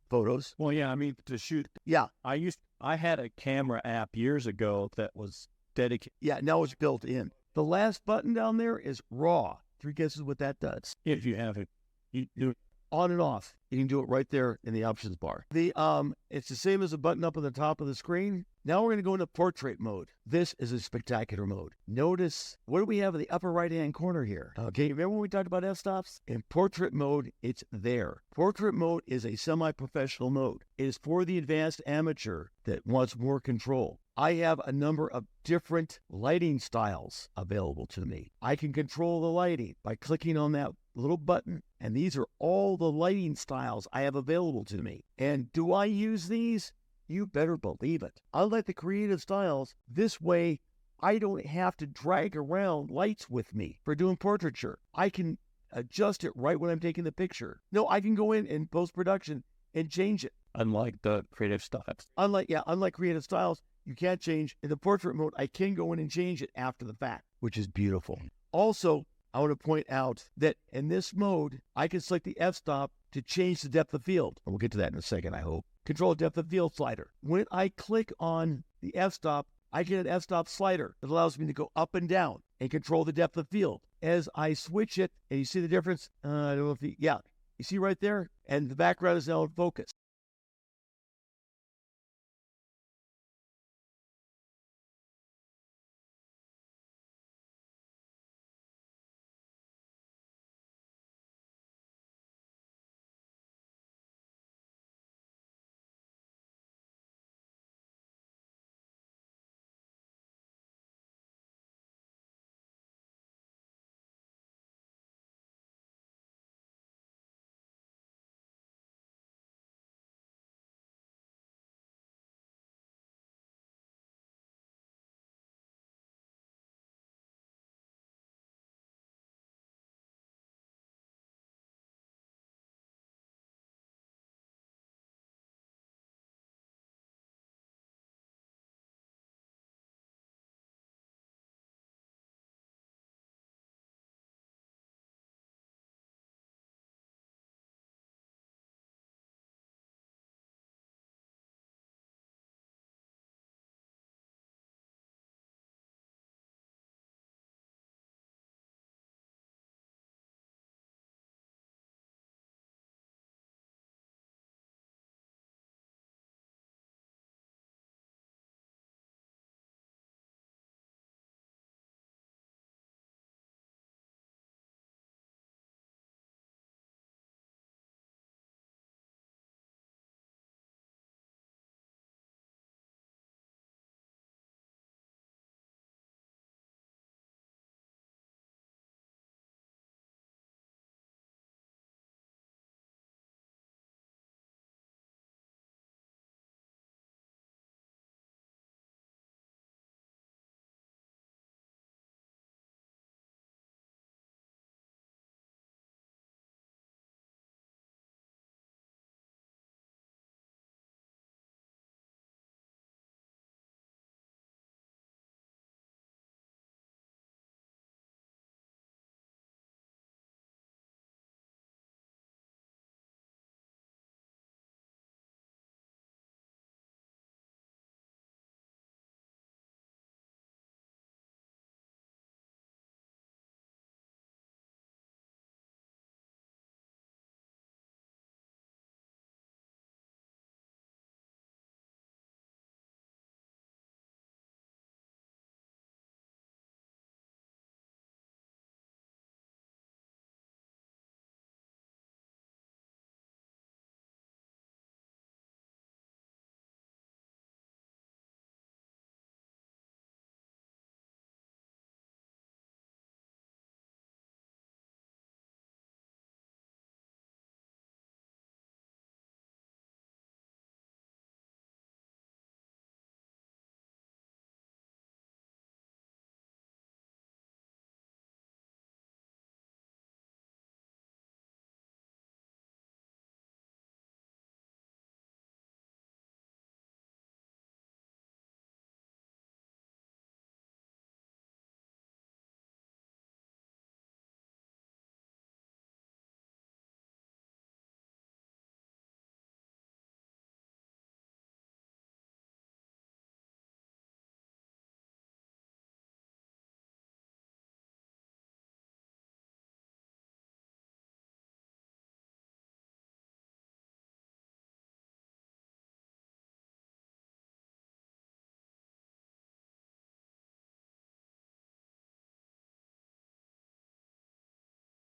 photos. Well, yeah, to shoot. Yeah. I had a camera app years ago that was dedicated. Yeah, now it's built in. The last button down there is RAW. 3 guesses what that does. If you have it, you do it. On and off. You can do it right there in the options bar. It's the same as the button up on the top of the screen. Now we're going to go into portrait mode. This is a spectacular mode. Notice, what do we have in the upper right-hand corner here? Okay, remember when we talked about f-stops? In portrait mode, it's there. Portrait mode is a semi-professional mode. It is for the advanced amateur that wants more control. I have a number of different lighting styles available to me. I can control the lighting by clicking on that little button, and these are all the lighting styles I have available to me. And do I use these? You better believe it. Unlike the creative styles, this way I don't have to drag around lights with me for doing portraiture. I can adjust it right when I'm taking the picture. No, I can go in post-production and change it. Unlike the creative styles. Unlike creative styles, you can't change. In the portrait mode, I can go in and change it after the fact, which is beautiful. Also, I want to point out that in this mode, I can select the f-stop to change the depth of field. And we'll get to that in a second, I hope. Control depth of field slider. When I click on the f-stop, I get an f-stop slider that allows me to go up and down and control the depth of field. As I switch it, and you see the difference? I don't know if you see right there? And the background is now in focus.